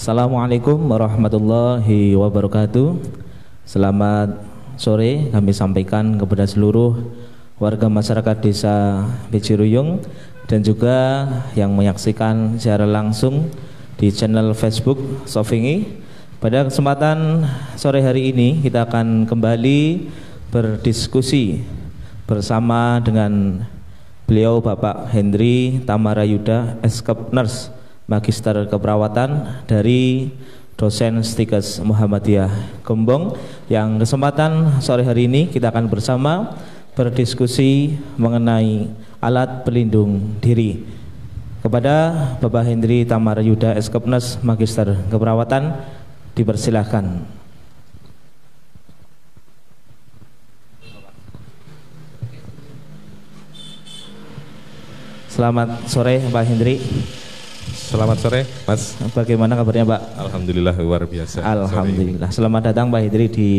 Assalamualaikum warahmatullahi wabarakatuh. Selamat sore kami sampaikan kepada seluruh warga masyarakat desa Bejiruyung dan juga yang menyaksikan secara langsung di channel Facebook Sofingi. Pada kesempatan sore hari ini kita akan kembali berdiskusi bersama dengan beliau Bapak Hendri Tamarayuda, Eskep Nurse Magister Keperawatan dari dosen Stikes Muhammadiyah Gembong, yang kesempatan sore hari ini kita akan bersama berdiskusi mengenai alat pelindung diri. Kepada Bapak Hendri Tamarayuda, Eskep Nurse Magister Keperawatan, dipersilahkan. Selamat sore Pak Hendri. Selamat sore, Mas. Bagaimana kabarnya, Pak? Alhamdulillah luar biasa. Alhamdulillah. Selamat datang Pak Hendri di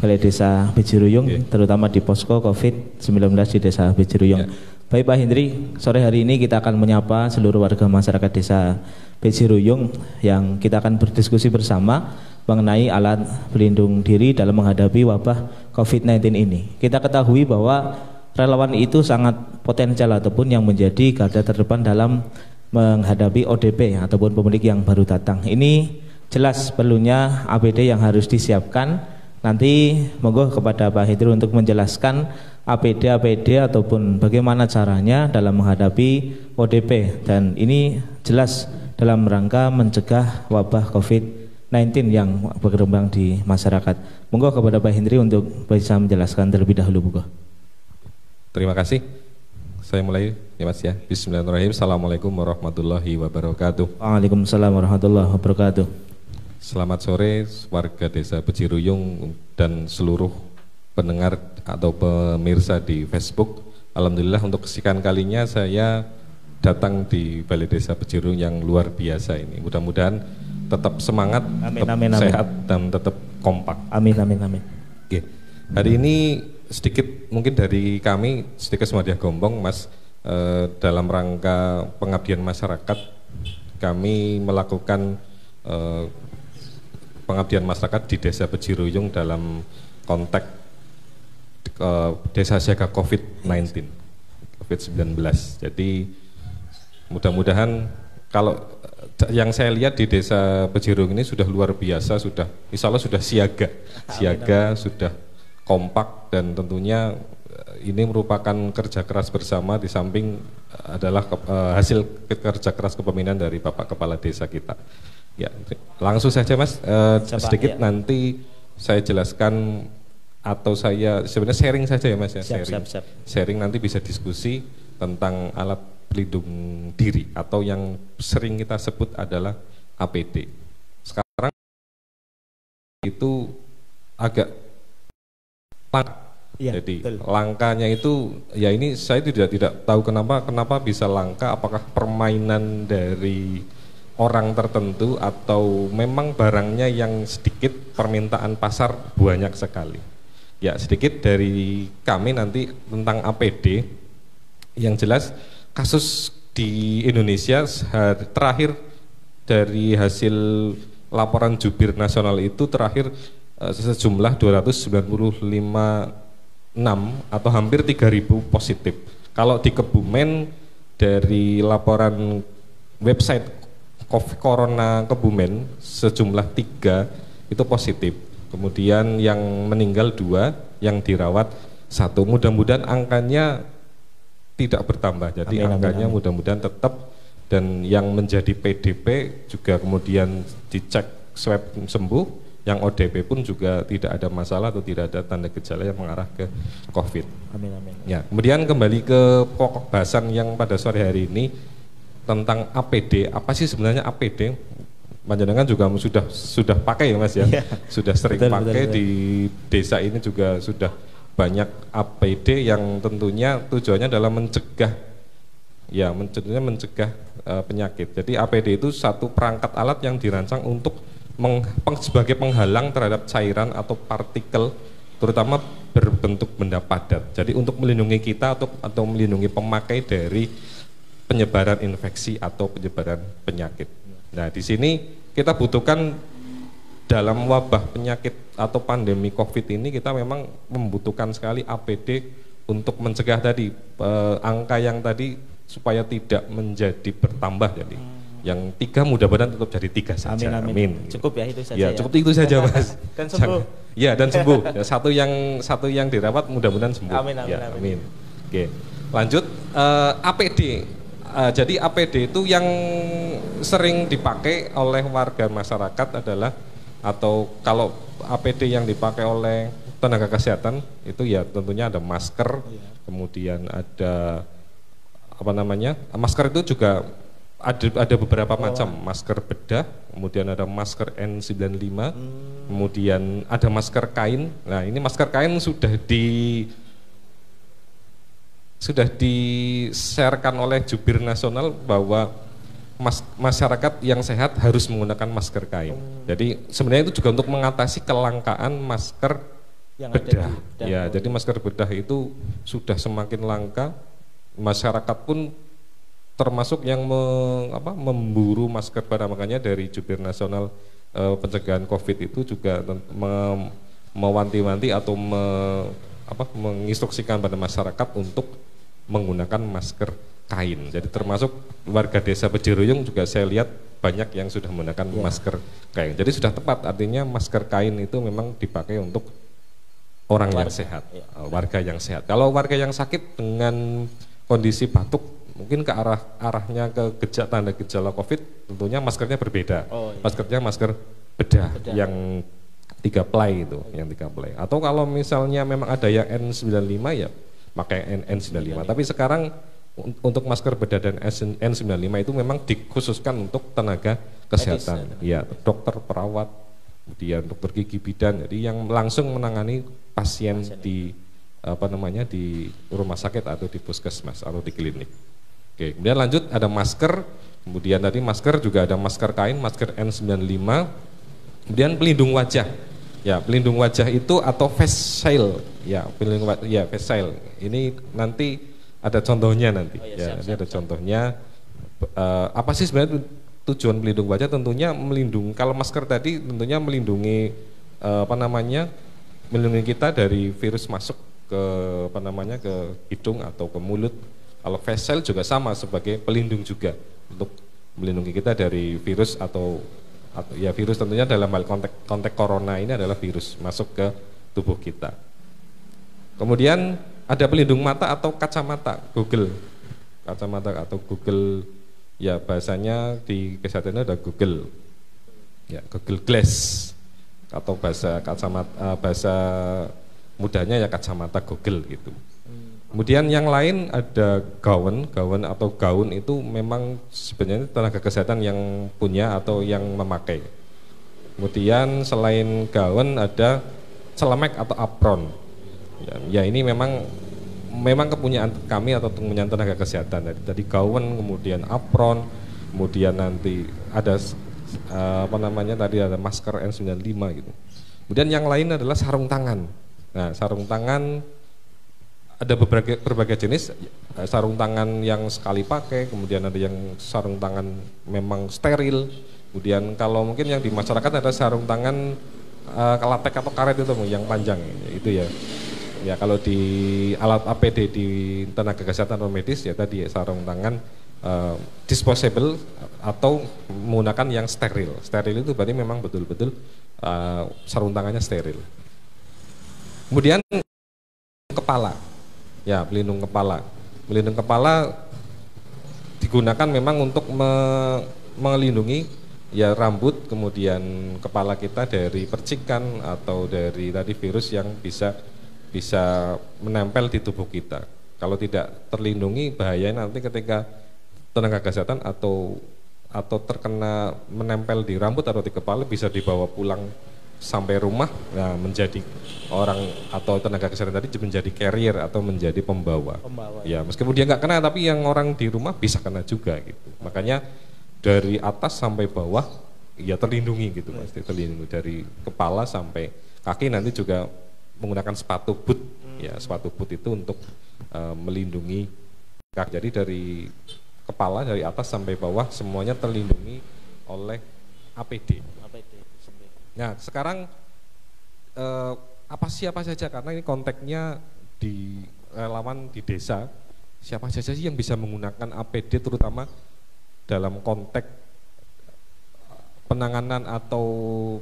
Balai Desa Bejiruyung, terutama di posko COVID-19 di Desa Bejiruyung. Baik Pak Hendri, sore hari ini kita akan menyapa seluruh warga masyarakat Desa Bejiruyung yang kita akan berdiskusi bersama mengenai alat pelindung diri dalam menghadapi wabah COVID-19 ini. Kita ketahui bahwa relawan itu sangat potensial ataupun yang menjadi garda terdepan dalam menghadapi ODP ataupun pemudik yang baru datang. Ini jelas perlunya APD yang harus disiapkan. Nanti monggo kepada Pak Hendri untuk menjelaskan APD ataupun bagaimana caranya dalam menghadapi ODP, dan ini jelas dalam rangka mencegah wabah COVID-19 yang berkembang di masyarakat. Monggo kepada Pak Hendri untuk bisa menjelaskan terlebih dahulu, monggo. Terima kasih. Saya mulai ya Mas ya. Bismillahirrahmanirrahim. Assalamualaikum warahmatullahi wabarakatuh. Waalaikumsalam warahmatullahi wabarakatuh. Selamat sore warga Desa Bejiruyung dan seluruh pendengar atau pemirsa di Facebook. Alhamdulillah untuk kesekian kalinya saya datang di Balai Desa Bejiruyung yang luar biasa ini. Mudah-mudahan tetap semangat, tetap sehat dan tetap kompak. Amin amin amin. Oke. Hari ini sedikit mungkin dari kami Stikes Muhammadiyah Gembong, Mas, dalam rangka pengabdian masyarakat, kami melakukan pengabdian masyarakat di Desa Bejiruyung dalam konteks desa siaga COVID-19. Jadi mudah-mudahan kalau yang saya lihat di Desa Bejiruyung ini sudah luar biasa, sudah insya Allah sudah siaga, sudah kompak, dan tentunya ini merupakan kerja keras bersama, di samping adalah hasil kerja keras kepemimpinan dari Bapak Kepala Desa kita. Ya, langsung saja Mas, sedikit nanti saya jelaskan atau saya sebenarnya sharing saja ya Mas ya, sharing nanti bisa diskusi tentang alat pelindung diri atau yang sering kita sebut adalah APD. Sekarang itu agak ya, jadi betul. Langkanya itu ya ini saya tidak tahu kenapa bisa langka, apakah permainan dari orang tertentu atau memang barangnya yang sedikit, permintaan pasar banyak sekali. Ya, sedikit dari kami nanti tentang APD. Yang jelas kasus di Indonesia terakhir dari hasil laporan Jubir Nasional itu terakhir sejumlah 295 atau hampir 3.000 positif. Kalau di Kebumen dari laporan website Corona Kebumen sejumlah 3 itu positif. Kemudian yang meninggal 2, yang dirawat 1. Mudah-mudahan angkanya tidak bertambah. Jadi angkanya mudah-mudahan tetap, dan yang menjadi PDP juga kemudian dicek swab sembuh. Yang ODP pun juga tidak ada masalah atau tidak ada tanda gejala yang mengarah ke COVID. Amin amin. Ya, kemudian kembali ke pokok bahasan yang pada sore hari ini tentang APD. Apa sih sebenarnya APD? Panjenengan juga sudah pakai ya Mas ya, sudah sering pakai. Di desa ini juga sudah banyak APD yang tentunya tujuannya adalah mencegah penyakit. Jadi APD itu satu perangkat alat yang dirancang untuk sebagai penghalang terhadap cairan atau partikel, terutama berbentuk benda padat. Jadi untuk melindungi kita atau melindungi pemakai dari penyebaran infeksi atau penyebaran penyakit. Nah, di sini kita butuhkan dalam wabah penyakit atau pandemi COVID ini, kita memang membutuhkan sekali APD untuk mencegah tadi angka yang tadi supaya tidak menjadi bertambah. Jadi yang 3 mudah-mudahan tetap jadi 3 saja. Amin. Cukup ya itu saja. Ya, cukup itu saja Mas. Dan sembuh. Ya, dan sembuh. Ya, satu yang dirawat mudah-mudahan sembuh. Amin, amin, ya, amin. Amin. Oke. Lanjut APD. Jadi APD itu yang sering dipakai oleh warga masyarakat adalah, atau kalau APD yang dipakai oleh tenaga kesehatan itu ya tentunya ada masker, kemudian ada apa namanya, masker itu juga ada beberapa macam, masker bedah, kemudian ada masker N95, kemudian ada masker kain. Nah ini masker kain sudah di-sharekan oleh Jubir Nasional bahwa masyarakat yang sehat harus menggunakan masker kain. Jadi sebenarnya itu juga untuk mengatasi kelangkaan masker yang bedah. Ya, jadi masker bedah itu sudah semakin langka. Masyarakat pun termasuk yang memburu masker bedah. Makanya dari Jubir Nasional Pencegahan COVID itu juga mewanti-wanti atau menginstruksikan pada masyarakat untuk menggunakan masker kain. Jadi termasuk warga desa Pejiruyung juga saya lihat banyak yang sudah menggunakan masker kain. Jadi sudah tepat, artinya masker kain itu memang dipakai untuk orang yang sehat, warga yang sehat. Kalau warga yang sakit dengan kondisi batuk, mungkin ke arahnya ke tanda gejala COVID, tentunya maskernya berbeda. Maskernya masker bedah yang 3 ply itu, yang 3 ply. Atau kalau misalnya memang ada yang N95 ya pakai N95. Tapi sekarang untuk masker bedah dan N95 itu memang dikhususkan untuk tenaga kesehatan, ya dokter, perawat, kemudian dokter gigi bidan, jadi yang langsung menangani pasien di di rumah sakit atau di puskesmas atau di klinik. Oke, kemudian lanjut ada masker, kemudian tadi masker juga ada masker kain, masker N95, kemudian pelindung wajah. Ya, pelindung wajah itu atau face shield, ya pelindung wajah, ya face shield. Ini nanti ada contohnya nanti. Ini ada contohnya. Apa sih sebenarnya tujuan pelindung wajah? Tentunya melindungi. Kalau masker tadi tentunya melindungi melindungi kita dari virus masuk ke ke hidung atau ke mulut. Kalau face shield juga sama sebagai pelindung juga untuk melindungi kita dari virus atau ya virus, tentunya dalam hal konteks corona ini adalah virus masuk ke tubuh kita. Kemudian ada pelindung mata atau kacamata Google, ya bahasanya di kesehatan ada Google, ya Google Glass atau bahasa mudahnya ya kacamata Google gitu. Kemudian yang lain ada gaun atau gaun itu memang sebenarnya tenaga kesehatan yang punya atau yang memakai. Kemudian selain gaun ada celemek atau apron. Ya ini memang kepunyaan kami atau kepunyaan tenaga kesehatan. Jadi gaun, kemudian apron, kemudian nanti ada tadi ada masker N95 gitu. Kemudian yang lain adalah sarung tangan. Nah, sarung tangan ada berbagai jenis, sarung tangan yang sekali pakai, kemudian ada yang sarung tangan memang steril. Kemudian kalau mungkin yang di masyarakat ada sarung tangan latek atau karet itu yang panjang itu ya. Ya kalau di alat APD di tenaga kesehatan atau medis ya tadi ya, sarung tangan disposable atau menggunakan yang steril. Steril itu berarti memang betul-betul sarung tangannya steril. Kemudian kepala, ya pelindung kepala. Pelindung kepala digunakan memang untuk melindungi ya rambut, kemudian kepala kita dari percikan atau dari tadi virus yang bisa menempel di tubuh kita. Kalau tidak terlindungi bahaya nanti ketika tenaga kesehatan atau terkena menempel di rambut atau di kepala bisa dibawa pulang sampai rumah, nah menjadi orang atau tenaga kesehatan tadi menjadi carrier atau menjadi pembawa. Ya meskipun dia nggak kena tapi yang orang di rumah bisa kena juga gitu. Makanya dari atas sampai bawah ya terlindungi gitu pasti terlindungi dari kepala sampai kaki, nanti juga menggunakan sepatu boot, ya sepatu boot itu untuk melindungi kaki. Jadi dari kepala dari atas sampai bawah semuanya terlindungi oleh APD. APD. Nah, sekarang siapa saja, karena ini konteksnya di relawan di desa, siapa saja sih yang bisa menggunakan APD terutama dalam konteks penanganan atau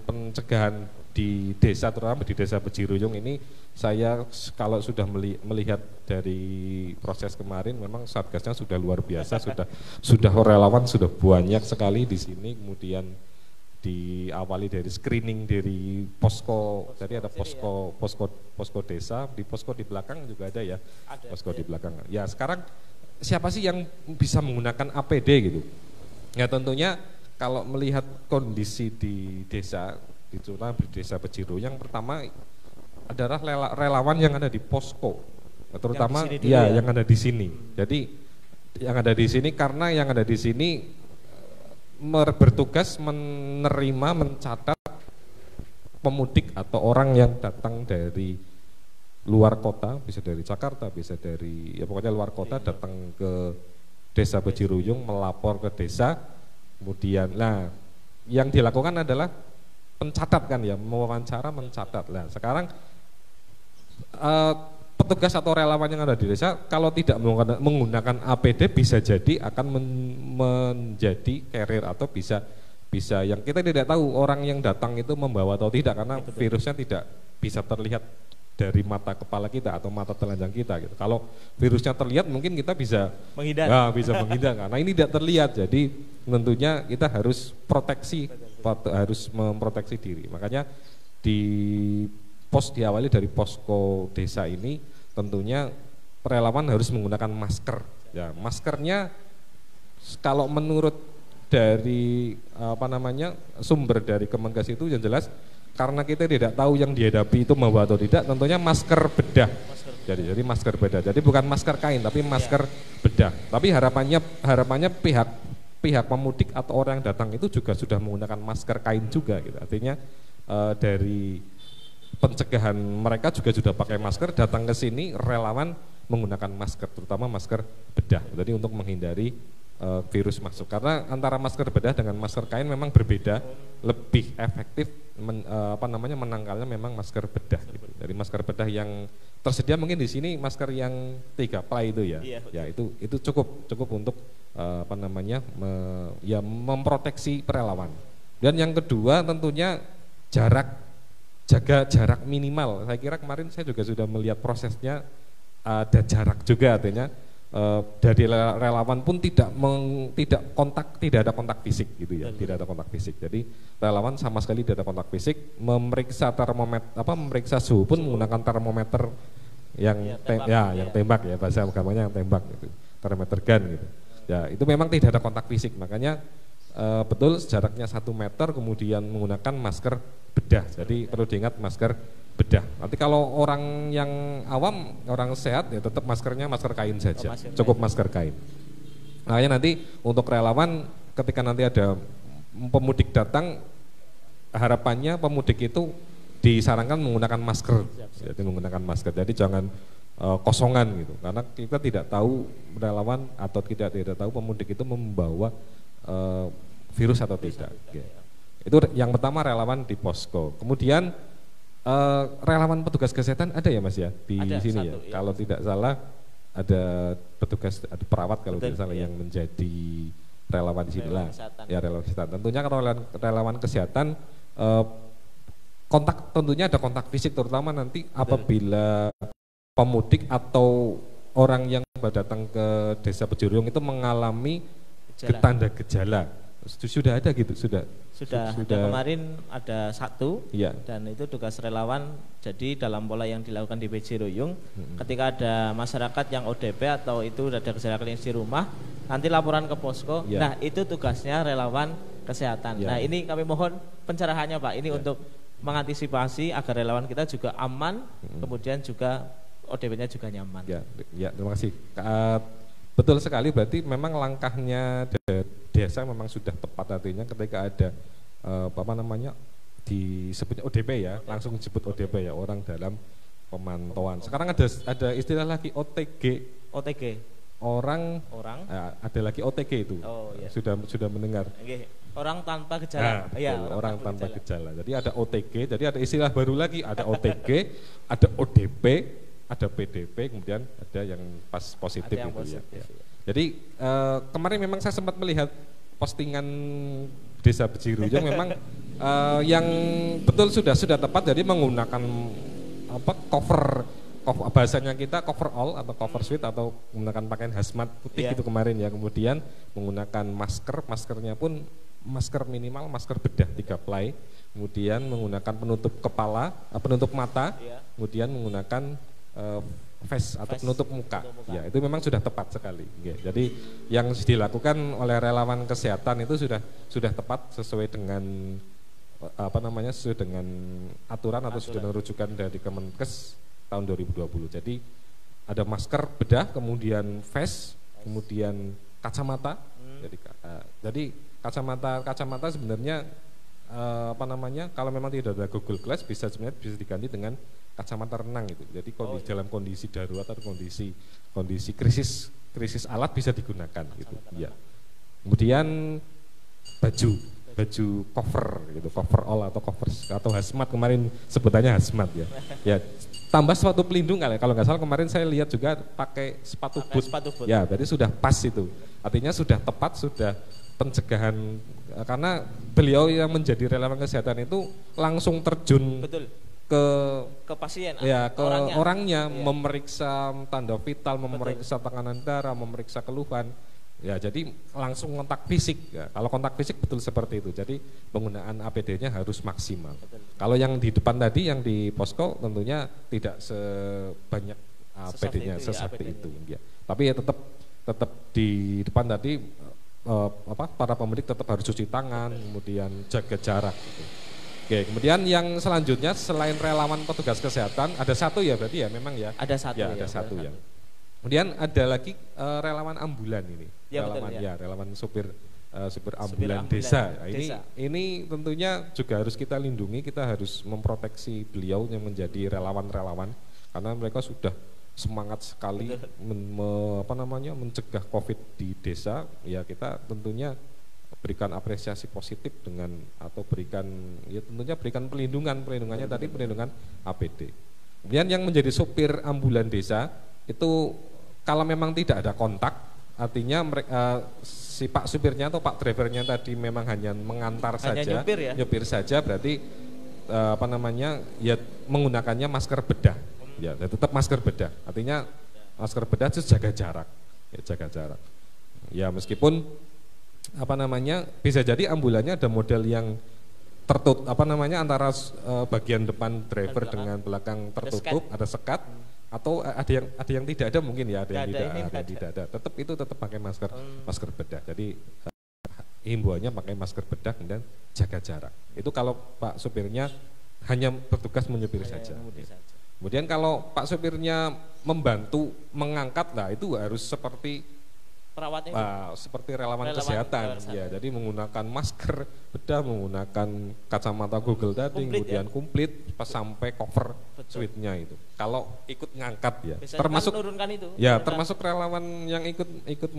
pencegahan di desa, terutama di desa Bejiruyung ini. Saya kalau sudah melihat dari proses kemarin, memang satgasnya sudah luar biasa, sudah relawan sudah banyak sekali di sini. Kemudian diawali dari screening dari posko, jadi ada posko desa, di posko di belakang juga ada ya, posko di belakang. Ya, sekarang siapa sih yang bisa menggunakan APD gitu? Ya tentunya kalau melihat kondisi di desa, terutama di desa Bejiruyung, yang pertama adalah relawan yang ada di posko, terutama yang ada di sini. Jadi yang ada di sini, karena yang ada di sini bertugas menerima, mencatat pemudik atau orang yang datang dari luar kota, bisa dari Jakarta, bisa dari pokoknya luar kota, datang ke desa Bejiruyung, melapor ke desa. Kemudian yang dilakukan adalah pencatat kan ya, mewawancara, mencatat. Nah, sekarang petugas atau relawan yang ada di desa kalau tidak menggunakan APD bisa jadi akan menjadi carrier, atau bisa yang kita tidak tahu orang yang datang itu membawa atau tidak, karena virusnya tidak bisa terlihat dari mata kepala kita atau mata telanjang kita gitu. Kalau virusnya terlihat mungkin kita bisa menghindar. Ya, bisa menghindar, karena ini tidak terlihat. Jadi tentunya kita harus harus memproteksi diri. Makanya diawali dari posko desa ini, tentunya relawan harus menggunakan masker. Ya, maskernya kalau menurut dari sumber dari Kemenkes itu yang jelas, karena kita tidak tahu yang dihadapi itu membawa atau tidak, tentunya masker bedah. Jadi masker bedah. Jadi bukan masker kain tapi masker bedah. Tapi harapannya pihak pemudik atau orang yang datang itu juga sudah menggunakan masker kain juga gitu. Artinya dari pencegahan mereka juga sudah pakai masker, datang ke sini relawan menggunakan masker, terutama masker bedah. Jadi untuk menghindari virus masuk. Karena antara masker bedah dengan masker kain memang berbeda, lebih efektif menangkalnya memang masker bedah gitu. Dari masker bedah yang tersedia mungkin di sini masker yang 3 ply itu ya. Ya itu cukup untuk memproteksi relawan. Dan yang kedua tentunya jaga jarak minimal. Saya kira kemarin saya juga sudah melihat prosesnya, ada jarak juga, artinya dari relawan pun tidak ada kontak fisik gitu ya, tidak ada kontak fisik. Jadi relawan sama sekali tidak ada kontak fisik, memeriksa memeriksa suhu pun menggunakan termometer yang tembak ya, bahasa agamanya yang tembak gitu, termometer gun gitu. Ya, itu memang tidak ada kontak fisik, makanya betul jaraknya 1 meter, kemudian menggunakan masker bedah. Jadi perlu diingat masker bedah. Nanti kalau orang yang awam, orang sehat ya tetap maskernya masker kain saja, cukup masker kain. Makanya nanti untuk relawan ketika nanti ada pemudik datang, harapannya pemudik itu disarankan menggunakan masker, jadi menggunakan masker. Jadi jangan kosongan gitu, karena kita tidak tahu relawan atau tidak tahu pemudik itu membawa virus atau tidak. Itu yang pertama, relawan di posko. Kemudian relawan petugas kesehatan ada ya Mas ya di sini ya. Kalau tidak salah ada petugas, ada perawat kalau tidak salah yang menjadi relawan di sini lah. Ya, relawan kesehatan. Tentunya kalau relawan kesehatan tentunya ada kontak fisik, terutama nanti apabila pemudik atau orang yang datang ke desa Bejiruyung itu mengalami tanda gejala. Sudah ada gitu, sudah. Kemarin ada 1 ya. Dan itu tugas relawan. Jadi dalam pola yang dilakukan di Bejiruyung, ketika ada masyarakat yang ODP atau itu ada gejala klinis di rumah, nanti laporan ke posko. Ya. Nah, itu tugasnya relawan kesehatan. Ya. Nah, ini kami mohon pencerahannya Pak. Ini untuk mengantisipasi agar relawan kita juga aman, kemudian juga ODP-nya juga nyaman. Ya, terima kasih. Betul sekali, berarti memang langkahnya desa memang sudah tepat, artinya ketika ada disebutnya ODP ya, langsung disebut ODP ya, orang dalam pemantauan. Sekarang ada istilah lagi OTG. Orang ada lagi OTG itu. Sudah mendengar. Orang tanpa gejala. Nah, ya, orang tanpa gejala. Jadi ada OTG, jadi ada istilah baru lagi, ada OTG, ada ODP, ada PDP, kemudian ada yang pas positif yang gitu positif, ya. Jadi kemarin memang saya sempat melihat postingan Desa Bejirujung memang yang betul sudah tepat, jadi menggunakan cover bahasanya kita cover all atau cover suit atau menggunakan pakaian hazmat putih itu kemarin ya, kemudian menggunakan maskernya pun masker minimal, masker bedah 3 ply, kemudian menggunakan penutup kepala, penutup mata, kemudian menggunakan face atau penutup muka. Ya, itu memang sudah tepat sekali. Jadi yang dilakukan oleh relawan kesehatan itu sudah tepat sesuai dengan sesuai dengan aturan atau sudah rujukan dari Kemenkes tahun 2020. Jadi ada masker bedah, kemudian face, kemudian kacamata. Jadi kacamata sebenarnya kalau memang tidak ada Google Glass bisa diganti dengan kacamata renang itu. Jadi dalam kondisi darurat atau kondisi krisis alat bisa digunakan gitu. Ya. Kemudian baju cover gitu, cover all atau hazmat, kemarin sebutannya hazmat ya. Ya, tambah sepatu pelindung kalau nggak salah kemarin saya lihat juga pakai sepatu boot. Ya, berarti sudah pas itu. Artinya sudah tepat, sudah pencegahan, karena beliau yang menjadi relawan kesehatan itu langsung terjun ke pasien, ya, ke orangnya memeriksa tanda vital, memeriksa tekanan darah, memeriksa keluhan. Ya, jadi langsung kontak fisik. Ya, kalau kontak fisik betul seperti itu. Jadi penggunaan APD-nya harus maksimal. Kalau yang di depan tadi, yang di posko tentunya tidak sebanyak APD-nya seperti itu. Ya. Tapi ya tetap di depan tadi para pemudik tetap harus cuci tangan, kemudian jaga jarak. Gitu. Oke, kemudian yang selanjutnya selain relawan petugas kesehatan ada satu ya berarti ya memang ya. Ada satu. Ya, ada satu ya. Kemudian ada lagi relawan ambulan ini, ya, relawan supir ambulan desa. Ini tentunya juga harus kita lindungi, kita harus memproteksi beliau yang menjadi relawan-relawan karena mereka sudah semangat sekali mencegah COVID di desa. Ya, kita tentunya berikan apresiasi positif tentunya berikan pelindungannya tadi pelindungan APD. Kemudian yang menjadi supir ambulan desa itu kalau memang tidak ada kontak, artinya si Pak supirnya atau Pak drivernya tadi memang hanya mengantar saja, nyupir saja, berarti ya menggunakannya masker bedah, ya tetap masker bedah, artinya masker bedah itu jaga jarak, ya meskipun bisa jadi ambulannya ada model yang tertutup, antara bagian depan driver dengan belakang tertutup, ada sekat. Atau ada yang tidak ada mungkin ya, ada yang tidak ada. Tetap pakai masker bedah. Jadi himbauannya pakai masker bedah dan jaga jarak. Itu kalau Pak supirnya hanya bertugas menyupir saja. Kemudian kalau Pak supirnya membantu mengangkat, itu harus seperti perawatnya seperti relawan kesehatan ya, jadi menggunakan masker bedah, menggunakan kacamata Google tadi, kemudian komplit sampai cover suite-nya itu. Kalau ikut ngangkat ya, termasuk termasuk relawan yang ikut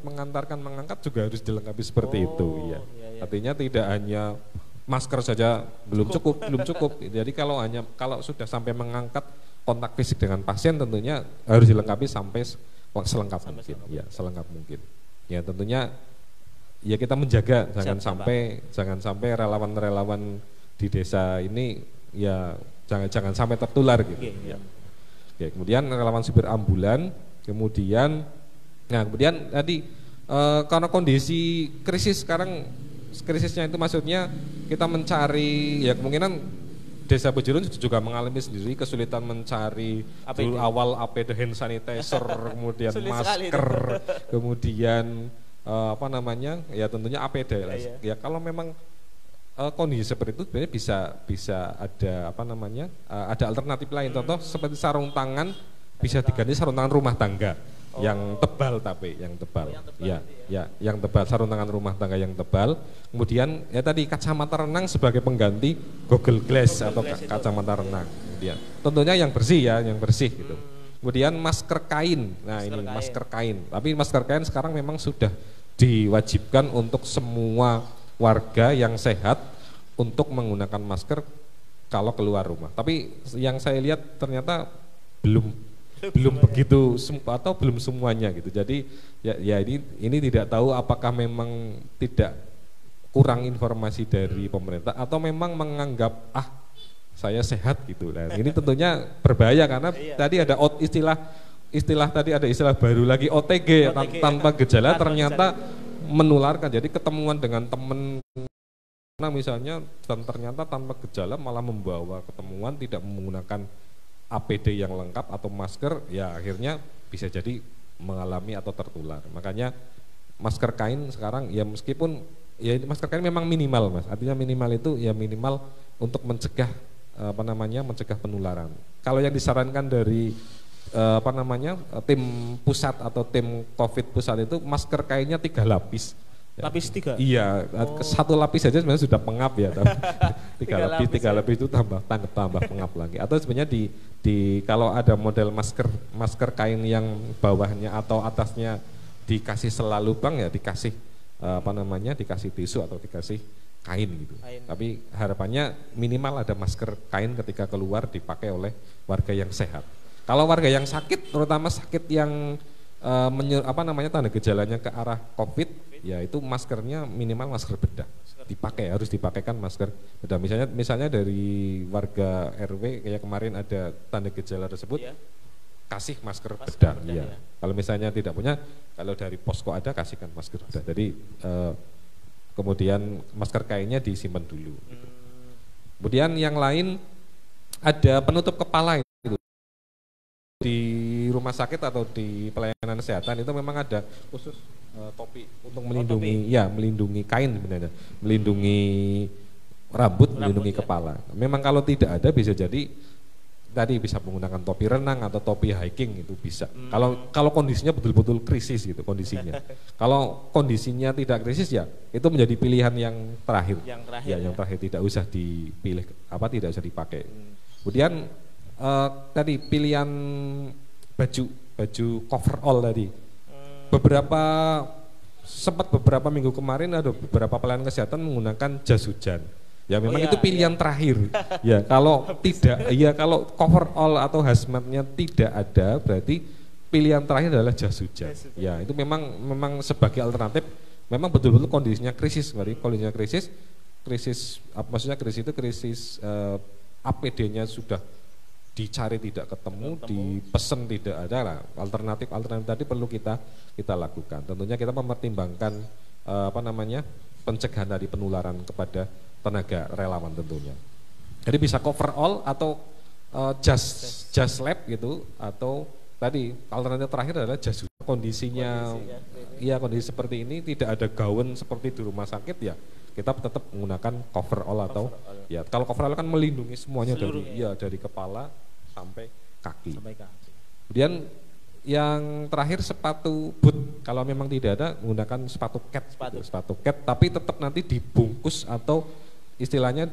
mengantarkan mengangkat juga harus dilengkapi seperti itu ya. Artinya tidak hanya masker saja belum cukup. Jadi kalau sudah sampai mengangkat kontak fisik dengan pasien tentunya harus dilengkapi sampai selengkap mungkin. Ya tentunya ya kita menjaga jangan sampai relawan-relawan di desa ini ya jangan sampai tertular gitu. Ya. Oke, kemudian relawan supir ambulan, kemudian tadi karena kondisi krisisnya itu maksudnya kita mencari ya kemungkinan Desa Bejirujung juga mengalami sendiri kesulitan mencari dulu awal APD, hand sanitizer, kemudian masker, kemudian ya tentunya APD. Ya kalau memang kondisi seperti itu sebenarnya bisa ada ada alternatif lain. Contoh seperti sarung tangan bisa diganti sarung tangan rumah tangga. Yang tebal yang tebal, sarung tangan rumah tangga yang tebal. Kemudian ya tadi kacamata renang sebagai pengganti Google Glass atau kacamata renang. Kemudian tentunya yang bersih gitu. Kemudian masker kain. Masker kain. Tapi masker kain sekarang memang sudah diwajibkan untuk semua warga yang sehat untuk menggunakan masker kalau keluar rumah. Tapi yang saya lihat ternyata belum begitu atau belum semuanya gitu. Jadi ya ini tidak tahu apakah memang tidak kurang informasi dari pemerintah atau memang menganggap saya sehat gitu. Nah, ini tentunya berbahaya karena tadi ada istilah tadi ada istilah baru lagi OTG, tanpa gejala ternyata menularkan. Jadi ketemuan dengan teman misalnya dan ternyata tanpa gejala malah membawa ketemuan, tidak menggunakan APD yang lengkap atau masker, ya akhirnya bisa jadi mengalami atau tertular. Makanya masker kain sekarang ya meskipun ya masker kain memang minimal Mas, artinya minimal itu ya minimal untuk mencegah mencegah penularan. Kalau yang disarankan dari tim pusat atau tim COVID pusat itu masker kainnya 3 lapis. Lapis 3? Iya, satu lapis saja sebenarnya sudah pengap ya. tiga lapis itu tambah pengap lagi. Atau sebenarnya di kalau ada model masker kain yang bawahnya atau atasnya dikasih sela lubang ya dikasih dikasih tisu atau dikasih kain gitu. Tapi harapannya minimal ada masker kain ketika keluar dipakai oleh warga yang sehat. Kalau warga yang sakit, terutama sakit yang tanda gejalanya ke arah COVID, ya itu maskernya minimal masker bedah. Harus dipakaikan masker bedah. Misalnya dari warga RW kayak kemarin ada tanda gejala tersebut, kasih masker bedah. Ya. Kalau misalnya tidak punya, kalau dari posko ada kasihkan masker bedah. Jadi kemudian masker kainnya disimpan dulu. Kemudian yang lain ada penutup kepala. Di rumah sakit atau di pelayanan kesehatan itu memang ada khusus topi untuk melindungi kain sebenarnya, melindungi rambut, melindungi kepala. Memang kalau tidak ada bisa jadi tadi bisa menggunakan topi renang atau topi hiking itu bisa. Kalau kondisinya betul-betul krisis gitu kondisinya. Kalau kondisinya tidak krisis ya itu menjadi pilihan yang terakhir. Yang terakhir tidak usah dipilih tidak usah dipakai. Kemudian tadi pilihan baju coverall tadi. Beberapa minggu kemarin ada beberapa pelayanan kesehatan menggunakan jas hujan. Ya memang itu pilihan terakhir. Ya kalau kalau coverall atau hazmatnya tidak ada berarti pilihan terakhir adalah jas hujan. Ya itu memang sebagai alternatif. Memang betul-betul kondisinya krisis, kondisinya krisis maksudnya krisis APD-nya sudah dicari tidak ketemu, dipesen tidak ada lah. Alternatif tadi perlu kita lakukan. Tentunya kita mempertimbangkan pencegahan dari penularan kepada tenaga relawan tentunya. Jadi bisa coverall atau jas lab gitu, atau tadi alternatif terakhir adalah jas hujan. Kondisinya kondisi seperti ini tidak ada gaun seperti di rumah sakit ya. Kita tetap menggunakan coverall atau kalau coverall kan melindungi semuanya dari kepala sampai kaki. Kemudian yang terakhir sepatu boot, kalau memang tidak ada menggunakan sepatu cat tapi tetap nanti dibungkus atau istilahnya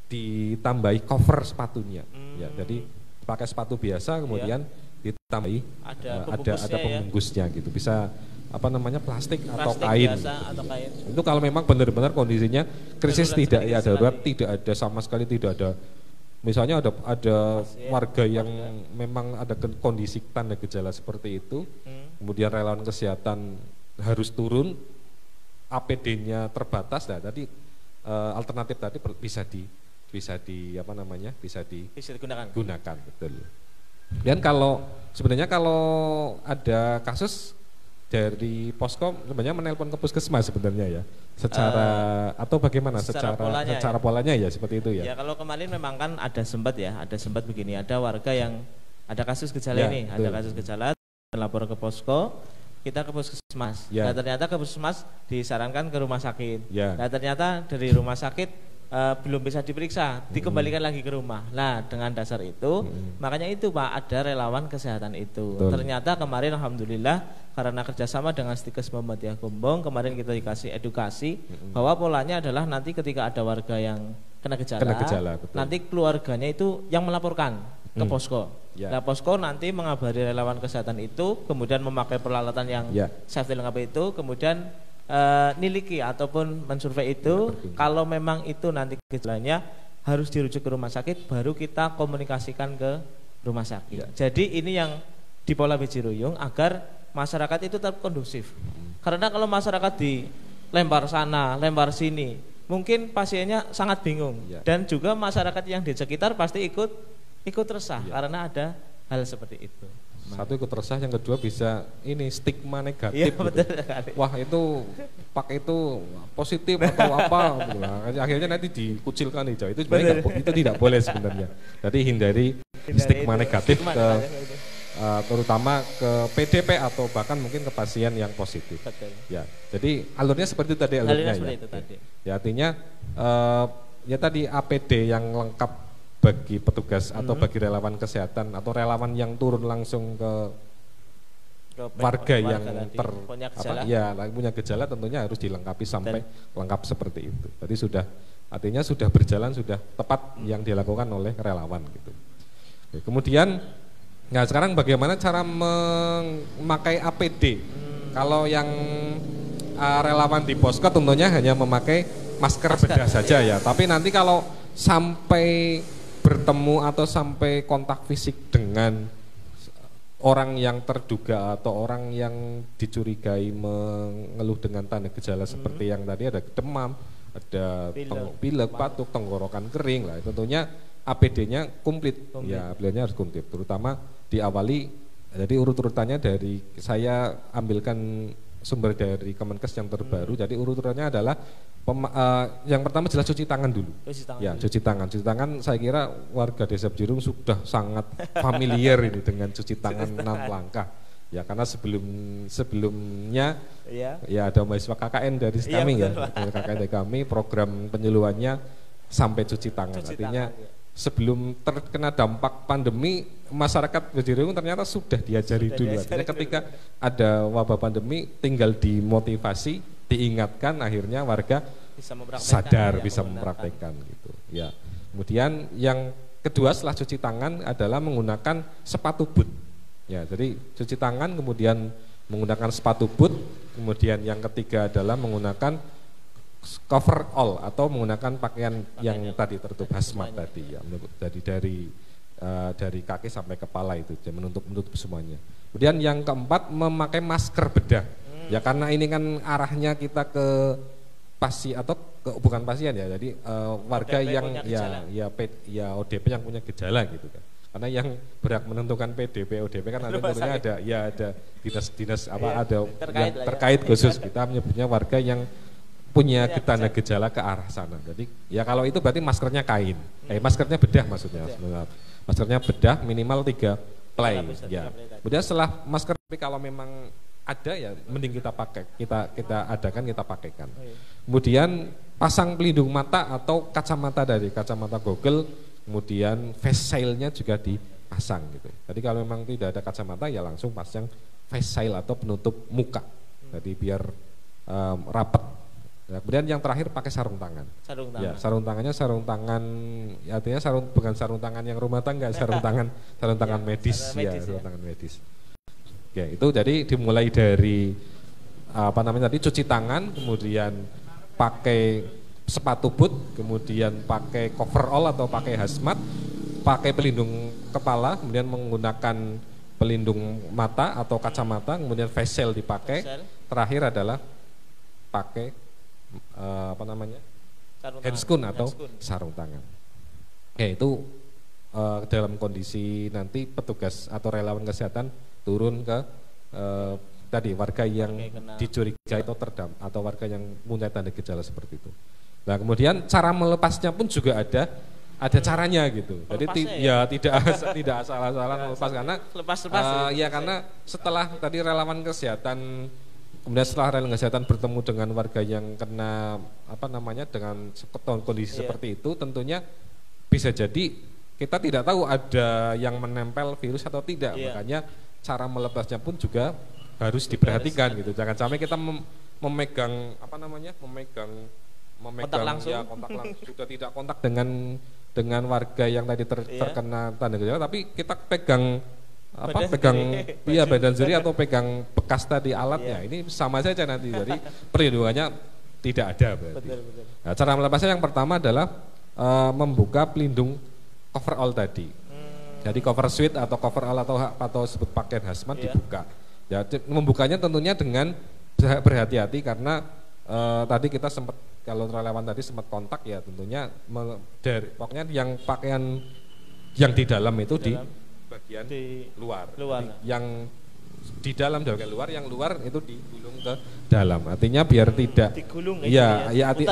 ditambahi cover sepatunya. Ya, jadi pakai sepatu biasa kemudian ditambahi ada pembungkusnya gitu. Bisa plastik atau kain. Itu kalau memang benar-benar kondisinya krisis tidak darurat, tidak ada sama sekali, tidak ada misalnya ada warga yang memang ada kondisi tanda gejala seperti itu, kemudian relawan kesehatan harus turun, APD-nya terbatas, tadi alternatif tadi bisa digunakan, betul. Dan sebenarnya kalau ada kasus dari posko sebenarnya menelpon ke puskesmas sebenarnya ya, atau bagaimana secara polanya ya seperti itu ya. Ya kalau kemarin memang kan ada sempat begini, ada warga yang ada kasus gejala ada kasus gejala, lapor ke posko, kita ke puskesmas. Nah ternyata ke puskesmas disarankan ke rumah sakit. Nah ternyata dari rumah sakit belum bisa diperiksa, dikembalikan lagi ke rumah. Nah dengan dasar itu makanya itu Pak, ada relawan kesehatan itu. Ternyata kemarin alhamdulillah karena kerjasama dengan Stikes Muhammadiyah Gombong, kemarin kita dikasih edukasi bahwa polanya adalah nanti ketika ada warga yang kena gejala nanti keluarganya itu yang melaporkan ke posko. Nah posko nanti mengabari relawan kesehatan itu, kemudian memakai peralatan yang safety lengkap itu, kemudian niliki ataupun mensurvei itu, kalau memang itu nanti gejalanya harus dirujuk ke rumah sakit, baru kita komunikasikan ke rumah sakit. Jadi ini yang di Pola Bejiruyung agar masyarakat itu tetap kondusif. Karena kalau masyarakat dilempar sana, lempar sini, mungkin pasiennya sangat bingung dan juga masyarakat yang di sekitar pasti ikut resah karena ada hal seperti itu. Satu ikut resah, yang kedua bisa ini stigma negatif. Iya, gitu. betul. Wah itu pakai itu positif atau apa, gitu lah. Akhirnya nanti dikucilkan hijau. Itu sebenarnya itu tidak boleh sebenarnya. Jadi hindari stigma negatif terutama ke PDP atau bahkan mungkin ke pasien yang positif. Betul. Ya, jadi alurnya seperti itu tadi alurnya ya. Itu tadi. Ya artinya ya tadi APD yang lengkap bagi petugas atau bagi relawan kesehatan atau relawan yang turun langsung ke warga yang punya gejala tentunya harus dilengkapi sampai lengkap seperti itu. Jadi artinya sudah berjalan, sudah tepat yang dilakukan oleh relawan gitu. Oke, kemudian nah sekarang bagaimana cara memakai APD? Kalau yang relawan di posko tentunya hanya memakai masker bedah saja ya. Tapi nanti kalau sampai bertemu atau sampai kontak fisik dengan orang yang terduga atau orang yang dicurigai mengeluh dengan tanda gejala seperti yang tadi ada demam, ada pilek, batuk, tenggorokan kering lah, tentunya APD-nya komplit. Ya, APD-nya harus komplit, terutama diawali. Jadi urut-urutannya dari saya ambilkan sumber dari Kemenkes yang terbaru. Jadi urut-urutannya adalah yang pertama jelas cuci tangan dulu. Cuci tangan. Saya kira warga Desa Bejiruyung sudah sangat familiar ini dengan cuci tangan 6 langkah. Ya karena sebelumnya ya ada mahasiswa KKN dari kami KKN dari kami, program penyuluhannya sampai cuci tangan. Artinya sebelum terkena dampak pandemi, masyarakat Bejiruyung ternyata sudah diajari dulu. Artinya ketika ada wabah pandemi tinggal dimotivasi, diingatkan, akhirnya warga bisa mempraktekkan gitu. Ya. Kemudian yang kedua setelah cuci tangan adalah menggunakan sepatu boot. Ya, jadi cuci tangan kemudian menggunakan sepatu boot, kemudian yang ketiga adalah menggunakan cover all atau menggunakan pakaian yang tadi tertutup hazmat tadi ya, jadi dari kaki sampai kepala itu menutup semuanya. Kemudian yang keempat memakai masker bedah. Ya karena ini kan arahnya kita ke pasien atau bukan pasien ya, jadi warga ODP yang ODP yang punya gejala gitu kan. Karena yang berhak menentukan PDP ODP kan nanti tentunya ada dinas-dinas ada yang terkait khusus. Kita menyebutnya warga yang punya tanda gejala ke arah sana. Jadi ya kalau itu berarti maskernya kain. Maskernya bedah maksudnya. Maskernya bedah minimal 3 play ya. Kemudian setelah masker, kalau memang ada ya mending kita pakai, kita adakan, kita pakaikan. Kemudian pasang pelindung mata atau kacamata dari kacamata Google, kemudian face shield-nya juga dipasang gitu. Jadi kalau memang tidak ada kacamata ya langsung pasang face shield atau penutup muka. Jadi biar rapat. Nah, kemudian yang terakhir pakai sarung tangan. Ya, sarung tangannya ya, artinya bukan sarung tangan yang rumah tangga, sarung tangan medis ya, sarung tangan medis. Ya, itu jadi dimulai dari tadi cuci tangan, kemudian pakai sepatu boot, kemudian pakai coverall atau pakai hazmat, pakai pelindung kepala, kemudian menggunakan pelindung mata atau kacamata, kemudian face shield dipakai. Terakhir adalah pakai handscoon atau sarung tangan. Ya itu dalam kondisi nanti petugas atau relawan kesehatan turun ke tadi warga yang dicurigai atau warga yang punya tanda gejala seperti itu. Nah kemudian cara melepasnya pun juga ada caranya gitu. Jadi tidak asal-asalan melepas karena karena setelah tadi relawan kesehatan, kemudian setelah relawan kesehatan bertemu dengan warga yang kena dengan kondisi seperti itu, tentunya bisa jadi kita tidak tahu ada yang menempel virus atau tidak. Makanya cara melepasnya pun juga harus diperhatikan gitu. Jangan sampai kita memegang kontak langsung sudah tidak kontak dengan warga yang tadi terkena tanda gejala, tapi kita pegang apa pegang badan sendiri atau pegang bekas tadi alatnya, ini sama saja nanti, jadi perlindungannya tidak ada berarti. Betul. Nah, cara melepasnya yang pertama adalah membuka pelindung coverall tadi. Jadi cover suit atau coverall atau sebut pakaian hazmat dibuka. Ya, membukanya tentunya dengan berhati-hati karena tadi kita sempat, kalau relawan tadi sempat kontak ya, tentunya pokoknya yang pakaian yang di dalam itu di bagian luar. Jadi yang di dalam bagian luar, yang luar itu digulung ke dalam. Artinya biar tidak digulung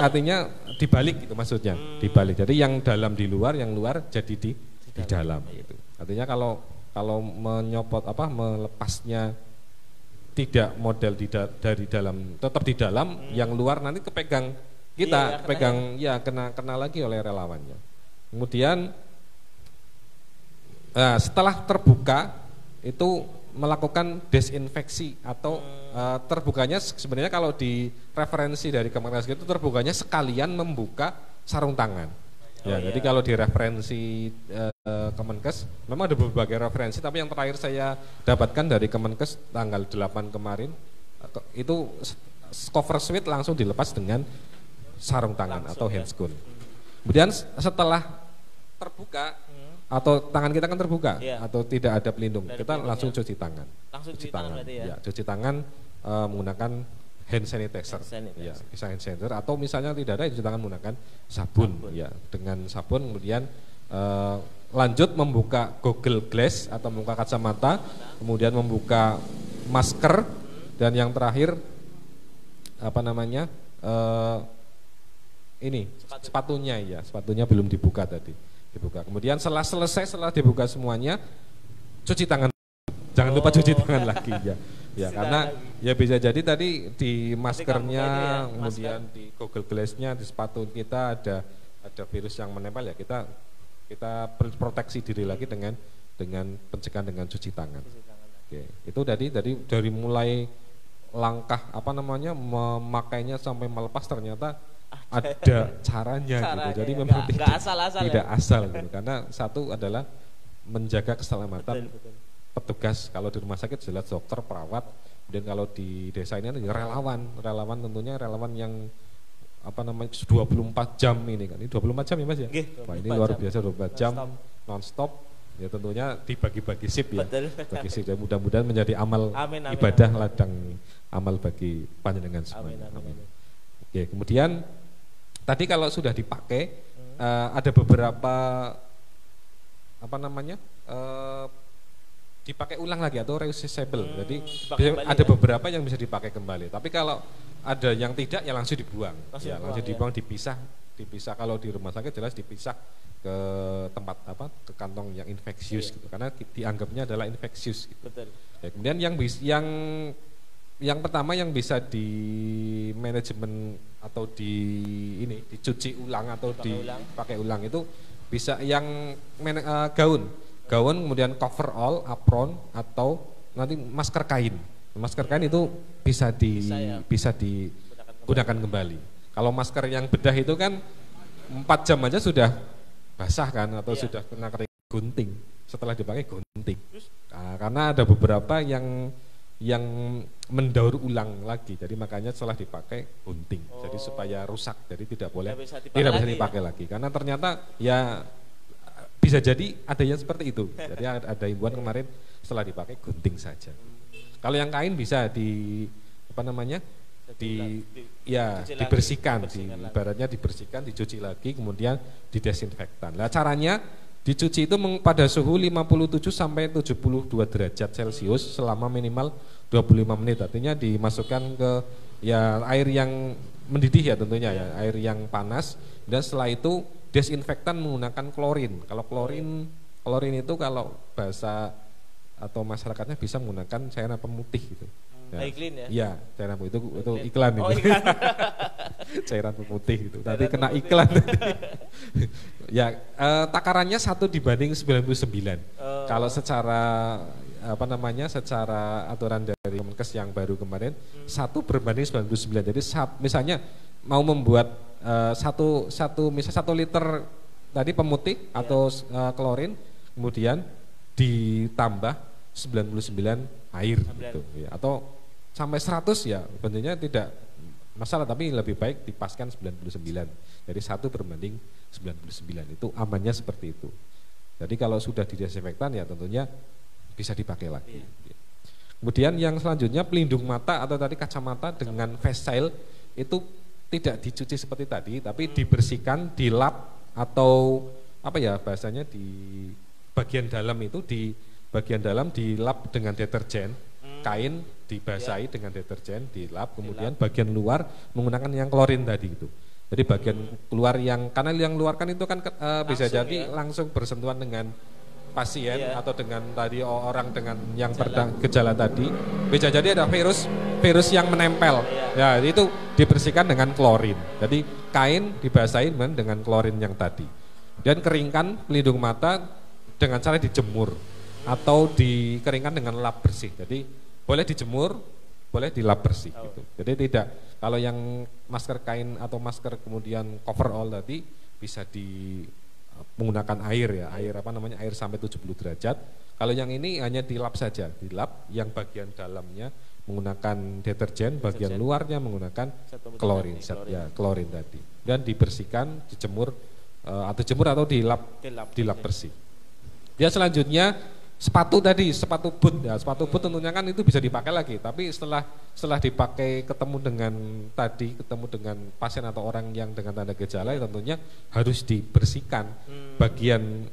artinya dibalik gitu maksudnya. Dibalik. Jadi yang dalam di luar, yang luar jadi di dalam gitu. Artinya kalau melepasnya tidak model dari dalam, tetap di dalam, yang luar nanti kepegang kita, kena lagi oleh relawannya. Kemudian setelah terbuka itu melakukan desinfeksi atau terbukanya sebenarnya kalau di referensi dari Kemenkes itu terbukanya sekalian membuka sarung tangan. Jadi kalau di referensi Kemenkes memang ada berbagai referensi, tapi yang terakhir saya dapatkan dari Kemenkes tanggal 8 kemarin itu cover suit langsung dilepas dengan sarung tangan atau handscoon. Kemudian setelah terbuka atau tangan kita kan terbuka atau tidak ada pelindung, kita langsung cuci tangan. Cuci tangan ya. Cuci tangan menggunakan hand sanitizer. Ya, bisa hand sanitizer atau misalnya tidak ada, cuci tangan menggunakan sabun. Ya, dengan sabun. Kemudian lanjut membuka goggle glass atau membuka kacamata, kemudian membuka masker, dan yang terakhir ini sepatunya belum dibuka tadi. Kemudian setelah dibuka semuanya, cuci tangan. Jangan lupa cuci tangan lagi ya. Karena ya bisa jadi tadi di maskernya, kemudian di goggle glassnya, di sepatu kita ada virus yang menempel ya, kita proteksi diri lagi dengan pencegahan dengan cuci tangan. Oke, itu dari mulai langkah memakainya sampai melepas ternyata ada caranya gitu. Jadi memang tidak asal gitu. Karena satu adalah menjaga keselamatan petugas. Kalau di rumah sakit jelas dokter, perawat. Dan kalau di desa ini relawan tentunya relawan yang 24 jam ini kan. Ini 24 jam ya Mas ya? Wah, ini luar biasa, 24 jam non-stop. Ya tentunya dibagi-bagi shift ya. Bagi shift, dan mudah-mudahan menjadi amal ibadah ladang amal bagi panjenengan semua. Amin. Oke, kemudian tadi kalau sudah dipakai ada beberapa dipakai ulang lagi atau reusable. Jadi ada beberapa yang bisa dipakai kembali. Tapi kalau ada yang tidak ya langsung dibuang. Langsung dibuang, dipisah. Kalau di rumah sakit jelas dipisah ke tempat ke kantong yang infeksius gitu. Karena dianggapnya adalah infeksius gitu. Betul. Ya, kemudian yang pertama yang bisa di manajemen atau dicuci ulang atau dipakai ulang itu bisa yang gaun, kemudian coverall, apron, atau nanti masker kain. Masker kain itu bisa digunakan kembali. Kalau masker yang bedah itu kan 4 jam aja sudah basah kan, atau sudah kena kering, gunting. Setelah dipakai gunting. Karena ada beberapa yang mendaur ulang lagi, jadi makanya setelah dipakai gunting, jadi supaya rusak, jadi tidak bisa dipakai lagi. Karena ternyata ya bisa jadi ada yang seperti itu. Jadi ada himbauan kemarin setelah dipakai gunting saja. Kalau yang kain bisa dibersihkan, ibaratnya dibersihkan, dicuci lagi, kemudian didesinfektan. Nah caranya dicuci itu pada suhu 57 sampai 72 derajat Celcius selama minimal 25 menit. Artinya dimasukkan ke air yang mendidih ya tentunya ya, air yang panas, dan setelah itu desinfektan menggunakan klorin. Kalau klorin itu kalau bahasa atau masyarakatnya bisa menggunakan cairan pemutih gitu. Ya, cairan pemutih itu iklan itu. Iklan. Cairan pemutih itu. Tadi kena iklan. Takarannya 1:99. Kalau secara secara aturan dari Kemenkes yang baru kemarin 1:99. Jadi misalnya mau membuat misal 1 liter tadi pemutih atau klorin, kemudian ditambah 99 air gitu, ya. Atau sampai 100 ya bentuknya tidak masalah, tapi lebih baik dipaskan 99. Jadi 1 berbanding 99 itu amannya seperti itu. Jadi kalau sudah didesinfektan ya tentunya bisa dipakai lagi. Iya. Kemudian yang selanjutnya pelindung mata atau tadi kacamata dengan face shield itu tidak dicuci seperti tadi, tapi dibersihkan, dilap atau apa ya bahasanya di bagian dalam itu di bagian dalam dilap dengan deterjen, kain dibasahi dengan deterjen, dilap, kemudian bagian luar menggunakan yang klorin tadi itu. Jadi bagian keluar yang karena yang luar kan itu kan bisa jadi langsung bersentuhan dengan pasien atau dengan tadi orang dengan yang gejala tadi, bisa jadi ada virus yang menempel. Ya itu dibersihkan dengan klorin. Jadi kain dibasahi dengan klorin yang tadi. Dan keringkan pelindung mata dengan cara dijemur atau dikeringkan dengan lap bersih. Jadi boleh dijemur, boleh dilap bersih gitu. Jadi tidak, kalau yang masker kain atau masker kemudian coverall tadi bisa menggunakan air ya, air sampai 70 derajat. Kalau yang ini hanya dilap saja, dilap yang bagian dalamnya menggunakan deterjen, bagian luarnya menggunakan klorin tadi. Dan dibersihkan, dijemur atau dilap bersih. Ya selanjutnya sepatu tadi, sepatu boot ya, sepatu boot tentunya kan itu bisa dipakai lagi, tapi setelah dipakai ketemu dengan pasien atau orang yang dengan tanda gejala ya tentunya harus dibersihkan bagian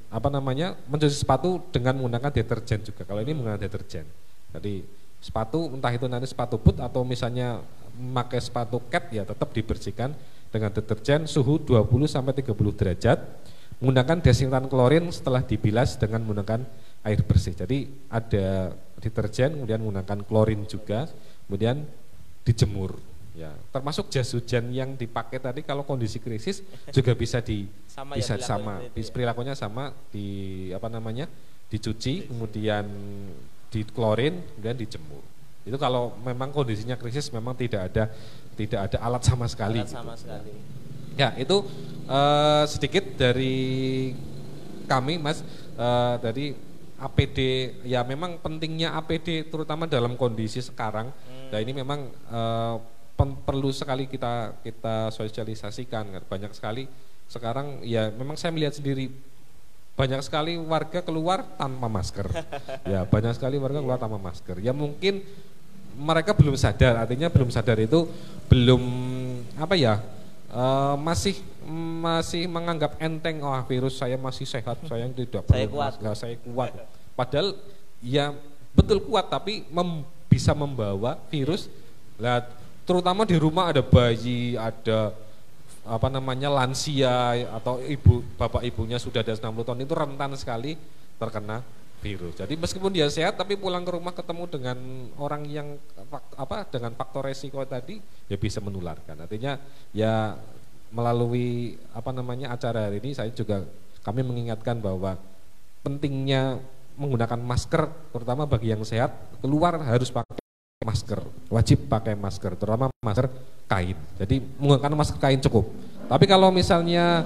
mencuci sepatu dengan menggunakan deterjen juga. Kalau ini menggunakan deterjen. Jadi sepatu entah itu nanti sepatu boot atau misalnya memakai sepatu cat ya tetap dibersihkan dengan deterjen suhu 20 sampai 30 derajat. Menggunakan desinfektan klorin setelah dibilas dengan menggunakan air bersih. Jadi ada deterjen, kemudian menggunakan klorin juga, kemudian dijemur. Ya, termasuk jas hujan yang dipakai tadi kalau kondisi krisis juga bisa perilakunya sama, dicuci, kemudian di klorin, kemudian dijemur. Itu kalau memang kondisinya krisis memang tidak ada alat sama sekali. Ya, itu sedikit dari kami, Mas, dari APD. Ya memang pentingnya APD terutama dalam kondisi sekarang. Nah ini memang perlu sekali kita sosialisasikan. Banyak sekali sekarang ya memang saya melihat sendiri banyak sekali warga keluar tanpa masker. Ya banyak sekali warga keluar tanpa masker. Ya mungkin mereka belum sadar, artinya belum sadar itu belum masih menganggap enteng, virus saya masih sehat, saya tidak perlu masker, saya kuat. Padahal ya betul kuat, tapi bisa membawa virus. Lah, terutama di rumah ada bayi, ada lansia atau bapak ibunya sudah ada 60 tahun itu rentan sekali terkena virus. Jadi meskipun dia sehat tapi pulang ke rumah ketemu dengan orang yang dengan faktor resiko tadi ya bisa menularkan. Artinya ya melalui acara hari ini kami mengingatkan bahwa pentingnya menggunakan masker terutama bagi yang sehat, keluar harus pakai masker, wajib pakai masker, terutama masker kain. Jadi menggunakan masker kain cukup. Tapi kalau misalnya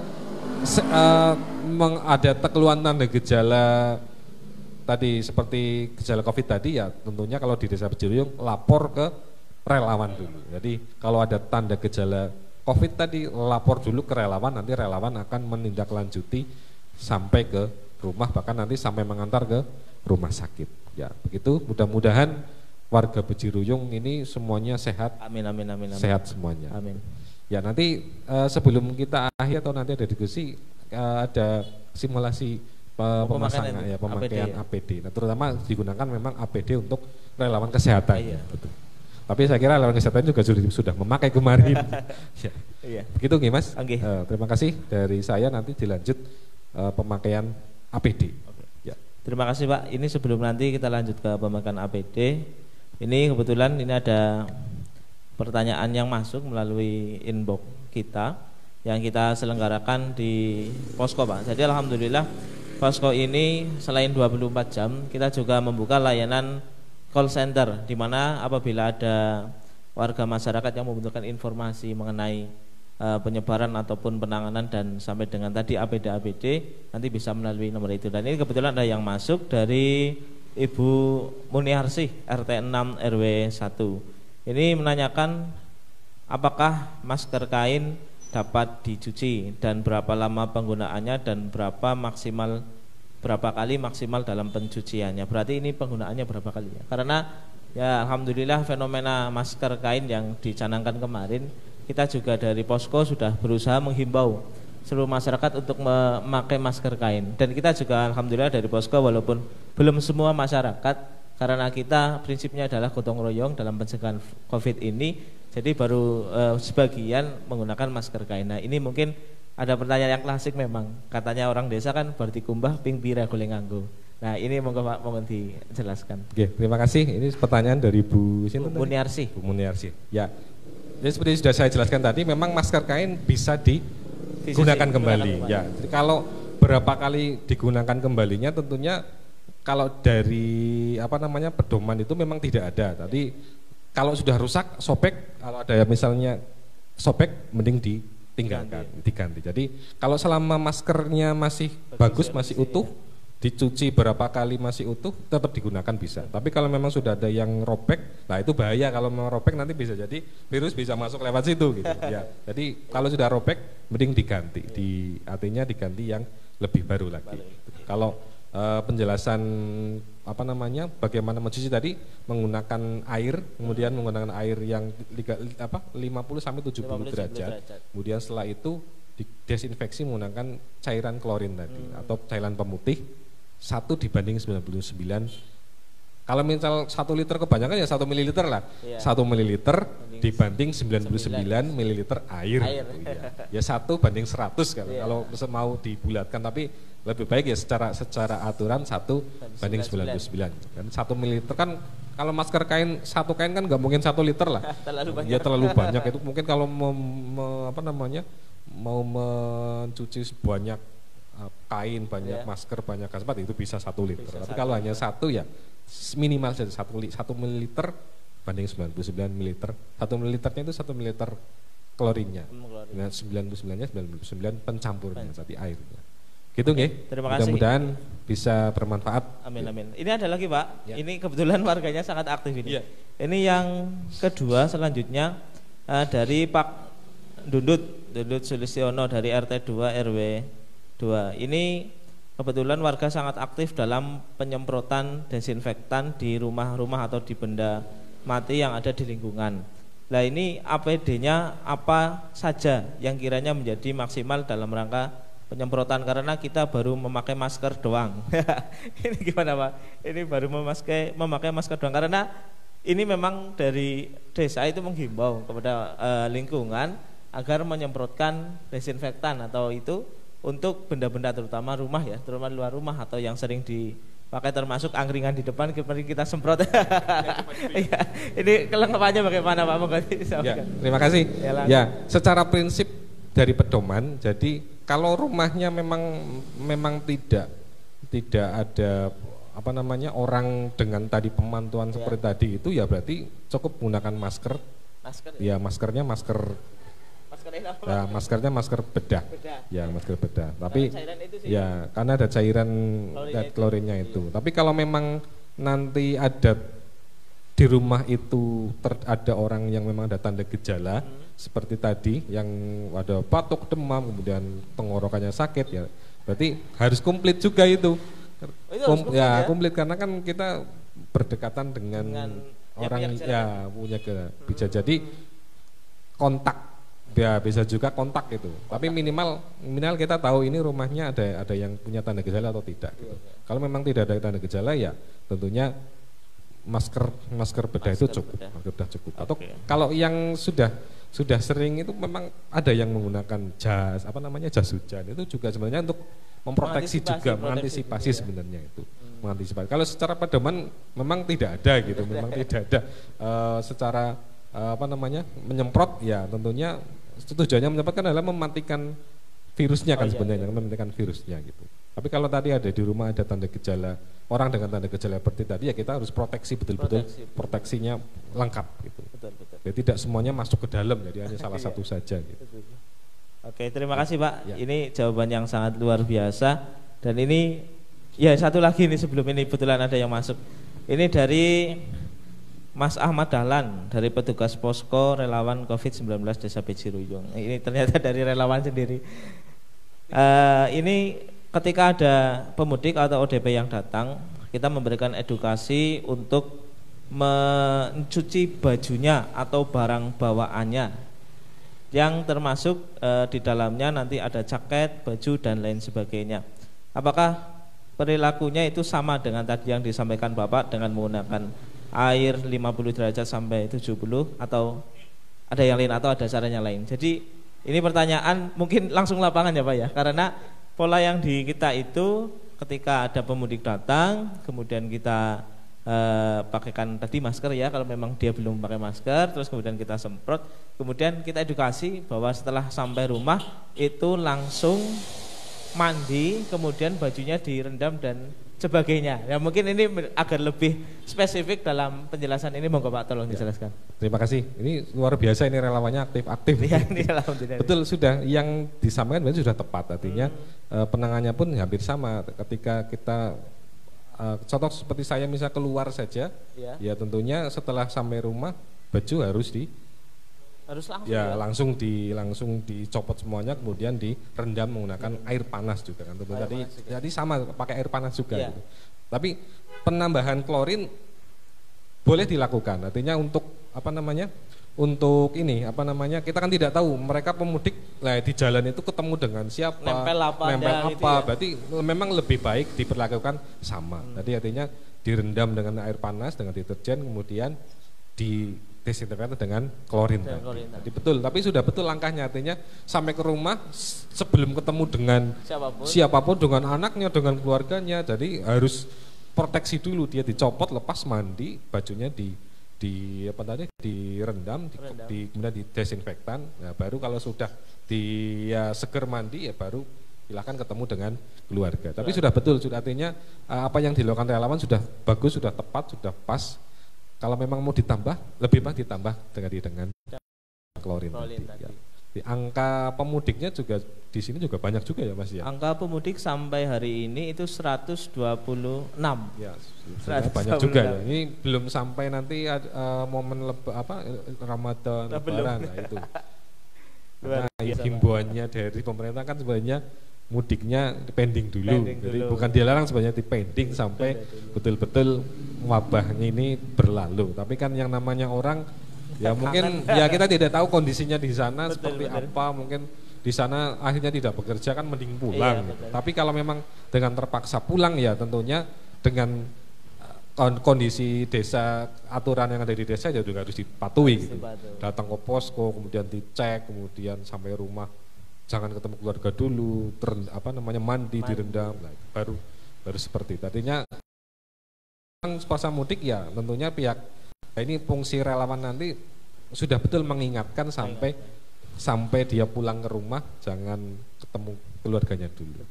ada keluhan tanda gejala tadi seperti gejala COVID tadi ya tentunya kalau di Desa Bejiruyung lapor ke relawan dulu. Jadi kalau ada tanda gejala COVID tadi lapor dulu ke relawan, nanti relawan akan menindaklanjuti sampai ke rumah, bahkan nanti sampai mengantar ke rumah sakit. Ya begitu, mudah-mudahan warga Bejiruyung ini semuanya sehat. Amin. Sehat semuanya. Amin. Ya nanti sebelum kita akhir atau nanti ada diskusi ada simulasi pemakaian APD. Nah, terutama digunakan memang APD untuk relawan kesehatan. Iya. Betul. Tapi saya kira relawan kesehatan juga sudah memakai kemarin. Ya. Iya. Begitu nggih Mas. Okay. Terima kasih dari saya, nanti dilanjut pemakaian APD. Okay. Ya. Terima kasih Pak. Ini sebelum nanti kita lanjut ke pemakaian APD, ini kebetulan ini ada pertanyaan yang masuk melalui inbox kita yang kita selenggarakan di Posko Pak. Jadi alhamdulillah Posko ini selain 24 jam kita juga membuka layanan call center, di mana apabila ada warga masyarakat yang membutuhkan informasi mengenai penyebaran ataupun penanganan dan sampai dengan tadi APD nanti bisa melalui nomor itu. Dan ini kebetulan ada yang masuk dari Ibu Muniarsih RT 6 RW 1. Ini menanyakan apakah masker kain dapat dicuci dan berapa lama penggunaannya dan berapa kali maksimal dalam pencuciannya. Berarti ini penggunaannya berapa kali ya? Karena ya alhamdulillah fenomena masker kain yang dicanangkan kemarin, kita juga dari Posko sudah berusaha menghimbau seluruh masyarakat untuk memakai masker kain. Dan kita juga alhamdulillah dari Posko walaupun belum semua masyarakat, karena kita prinsipnya adalah gotong royong dalam pencegahan Covid ini, jadi baru sebagian menggunakan masker kain. Nah ini mungkin ada pertanyaan yang klasik memang, katanya orang desa kan berarti kumbah ping pira goleng nganggo. Nah ini monggo Pak, mohon dijelaskan. Oke, terima kasih. Ini pertanyaan dari Bu Muniarsih. Bu Muniarsih. Ya, jadi seperti sudah saya jelaskan tadi, memang masker kain bisa digunakan kembali. Ya, jadi kalau berapa kali digunakan kembalinya tentunya kalau dari pedoman itu memang tidak ada. Tadi kalau sudah rusak, sobek, kalau ada misalnya sobek, mending ditinggalkan, diganti. Jadi kalau selama maskernya masih bagus, masih utuh, dicuci berapa kali masih utuh, tetap digunakan bisa. Tapi kalau memang sudah ada yang robek, nah itu bahaya. Kalau memang robek nanti bisa jadi virus bisa masuk lewat situ gitu. Ya. Jadi kalau sudah robek, mending diganti. Artinya diganti yang lebih baru lagi. Kalau penjelasan bagaimana mencuci tadi menggunakan air, kemudian menggunakan air yang 50 sampai 70 derajat. Kemudian setelah itu didesinfeksi menggunakan cairan klorin tadi atau cairan pemutih 1 dibanding 99. Kalau misal 1 liter kebanyakan ya 1 mililiter lah. 1 mililiter dibanding 99 mililiter air. Gitu, ya 1 banding 100 kalau mau dibulatkan, tapi lebih baik ya secara aturan 1 banding 99. Dan 1 mililiter kan kalau masker kain, satu kain kan nggak mungkin 1 liter lah. Ya terlalu banyak itu mungkin kalau mau mencuci sebanyak kain, banyak masker, banyak kaspat itu bisa 1 liter. Tapi kalau hanya 1 ya minimal saja 1 mililiter banding 99 mililiter. 1 mililiternya itu 1 mililiter klorinnya. Nah 99-nya 99 pencampurnya tadi airnya. Gitu nggih. Terima kasih. Mudah-mudahan bisa bermanfaat. Amin amin. Ini ada lagi Pak. Ya. Ini kebetulan warganya sangat aktif ini. Ya. Ini yang kedua selanjutnya dari Pak Dundut Sulistiono dari RT 2 RW 2. Ini kebetulan warga sangat aktif dalam penyemprotan desinfektan di rumah-rumah atau di benda mati yang ada di lingkungan. Nah ini APD-nya apa saja yang kiranya menjadi maksimal dalam rangka penyemprotan, karena kita baru memakai masker doang. Ini gimana Pak? Ini baru memakai masker doang, karena ini memang dari desa itu menghimbau kepada lingkungan agar menyemprotkan desinfektan atau itu untuk benda-benda terutama rumah ya, terutama luar rumah atau yang sering dipakai termasuk angkringan di depan kita semprot. Ya, ini kelengkapannya bagaimana Pak? Ya, terima kasih. Ya, secara prinsip dari pedoman, jadi kalau rumahnya memang tidak ada orang dengan tadi pemantauan seperti tadi itu ya berarti cukup menggunakan masker. Ya maskernya masker bedah. Ya masker bedah. Tapi ya karena ada cairan klorinnya itu. Tapi kalau memang nanti ada di rumah itu ada orang yang memang ada tanda gejala seperti tadi yang ada batuk, demam, kemudian tenggorokannya sakit ya berarti harus komplit juga itu. Komplit karena kan kita berdekatan dengan orang ya punya bisa jadi kontak ya, bisa juga kontak itu. Tapi minimal kita tahu ini rumahnya ada yang punya tanda gejala atau tidak gitu. Kalau memang tidak ada tanda gejala ya tentunya masker bedah itu cukup. Atau kalau yang sudah sering itu memang ada yang menggunakan jas hujan, itu juga sebenarnya untuk memproteksi juga, mengantisipasi sebenarnya itu. Mengantisipasi. Kalau secara pedoman memang tidak ada gitu, memang tidak ada secara menyemprot ya tentunya tujuannya menyemprotkan adalah mematikan virusnya kan sebenarnya, mematikan virusnya gitu. Tapi kalau tadi ada di rumah ada tanda gejala, orang dengan tanda gejala seperti tadi ya kita harus proteksi betul-betul, proteksinya lengkap gitu. Betul. Jadi tidak semuanya masuk ke dalam, jadi hanya salah satu saja gitu. Oke, terima kasih Pak. Ya. Ini jawaban yang sangat luar biasa dan ini Ya, satu lagi nih sebelum ini kebetulan ada yang masuk. Ini dari Mas Ahmad Dahlan dari petugas posko relawan COVID-19 Desa Bejiruyung. Ini ternyata dari relawan sendiri. Ini ketika ada pemudik atau ODP yang datang, kita memberikan edukasi untuk mencuci bajunya atau barang bawaannya, yang termasuk di dalamnya nanti ada jaket, baju dan lain sebagainya. Apakah perilakunya itu sama dengan tadi yang disampaikan Bapak dengan menggunakan air 50 derajat sampai 70 atau ada yang lain atau ada caranya lain? Jadi ini pertanyaan mungkin langsung lapangan ya Pak ya, karena pola yang di kita itu ketika ada pemudik datang kemudian kita pakaikan tadi masker ya, kalau memang dia belum pakai masker, terus kemudian kita semprot, kemudian kita edukasi bahwa setelah sampai rumah itu langsung mandi, kemudian bajunya direndam dan sebagainya. Ya mungkin ini agar lebih spesifik dalam penjelasan ini, monggo Pak tolong dijelaskan. Terima kasih. Ini luar biasa, ini relawannya aktif-aktif. Ya, ini alhamdulillah. Betul, sudah yang disampaikan berarti sudah tepat. Artinya penanganannya pun hampir sama. Ketika kita contoh seperti saya misal keluar saja, ya tentunya setelah sampai rumah baju harus langsung dicopot semuanya, kemudian direndam menggunakan air panas juga kan. Jadi sama pakai air panas juga gitu. Tapi penambahan klorin boleh dilakukan. Artinya untuk untuk ini kita kan tidak tahu mereka pemudik di jalan itu ketemu dengan siapa, nempel apa, berarti memang lebih baik diperlakukan sama. Tadi artinya direndam dengan air panas dengan deterjen, kemudian didesinfektan dengan klorin. Jadi betul, tapi sudah betul langkahnya, artinya sampai ke rumah sebelum ketemu dengan siapapun, dengan anaknya, dengan keluarganya, jadi harus proteksi dulu, dia dicopot, lepas mandi, bajunya direndam, kemudian didesinfektan. Nah, baru kalau sudah dia seger mandi ya baru silakan ketemu dengan keluarga. Tapi sudah betul, sudah artinya apa yang dilakukan relawan sudah bagus, sudah tepat, sudah pas. Kalau memang mau ditambah, lebih baik ditambah dengan klorin tadi. Ya. Di angka pemudiknya juga di sini juga banyak juga ya Mas ya. Angka pemudik sampai hari ini itu 126. Ya, banyak juga ya. Ini belum sampai nanti momen Ramadan, Lebaran itu. Nah, himbauannya dari pemerintah kan sebenarnya mudiknya pending dulu. Jadi bukan dilarang, sebenarnya dipending sampai betul-betul wabahnya ini berlalu. Tapi kan yang namanya orang ya mungkin ya kita tidak tahu kondisinya di sana seperti apa, mungkin di sana akhirnya tidak bekerja kan mending pulang. Tapi kalau memang dengan terpaksa pulang ya tentunya dengan kondisi desa, aturan yang ada di desa ya juga harus dipatuhi gitu. Datang ke posko, kemudian dicek, kemudian sampai rumah jangan ketemu keluarga dulu, mandi, direndam, baru seperti itu. Artinya puasa mudik ya tentunya pihak ini fungsi relawan nanti sudah betul mengingatkan sampai dia pulang ke rumah jangan ketemu keluarganya dulu.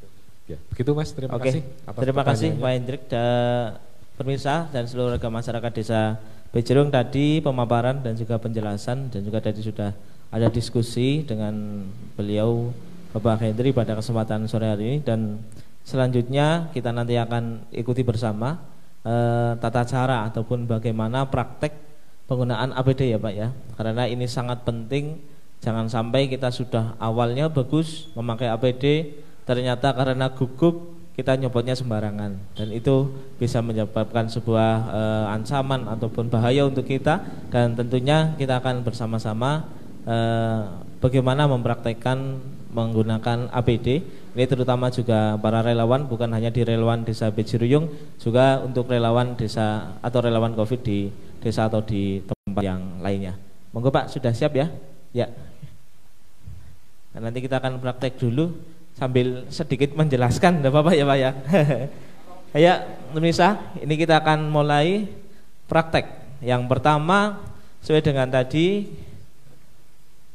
Ya, begitu Mas, terima kasih. Terima kasih Pak Hendrik dan pemirsa dan seluruh warga masyarakat Desa Bejiruyung, tadi pemaparan dan juga penjelasan, dan juga tadi sudah ada diskusi dengan beliau Bapak Hendri pada kesempatan sore hari ini. Dan selanjutnya kita nanti akan ikuti bersama tata cara ataupun bagaimana praktek penggunaan APD ya Pak ya, karena ini sangat penting. Jangan sampai kita sudah awalnya bagus memakai APD, ternyata karena gugup kita nyopotnya sembarangan, dan itu bisa menyebabkan sebuah ancaman ataupun bahaya untuk kita. Dan tentunya kita akan bersama-sama bagaimana mempraktekkan menggunakan APD. Ini terutama juga para relawan, bukan hanya di relawan Desa Bejiruyung, juga untuk relawan desa atau relawan COVID di desa atau di tempat yang lainnya. Monggo Pak, sudah siap ya? Ya. Nah, nanti kita akan praktek dulu sambil sedikit menjelaskan, enggak apa-apa ya Pak ya. Ya, pemirsa, ini kita akan mulai praktek. Yang pertama, sesuai dengan tadi,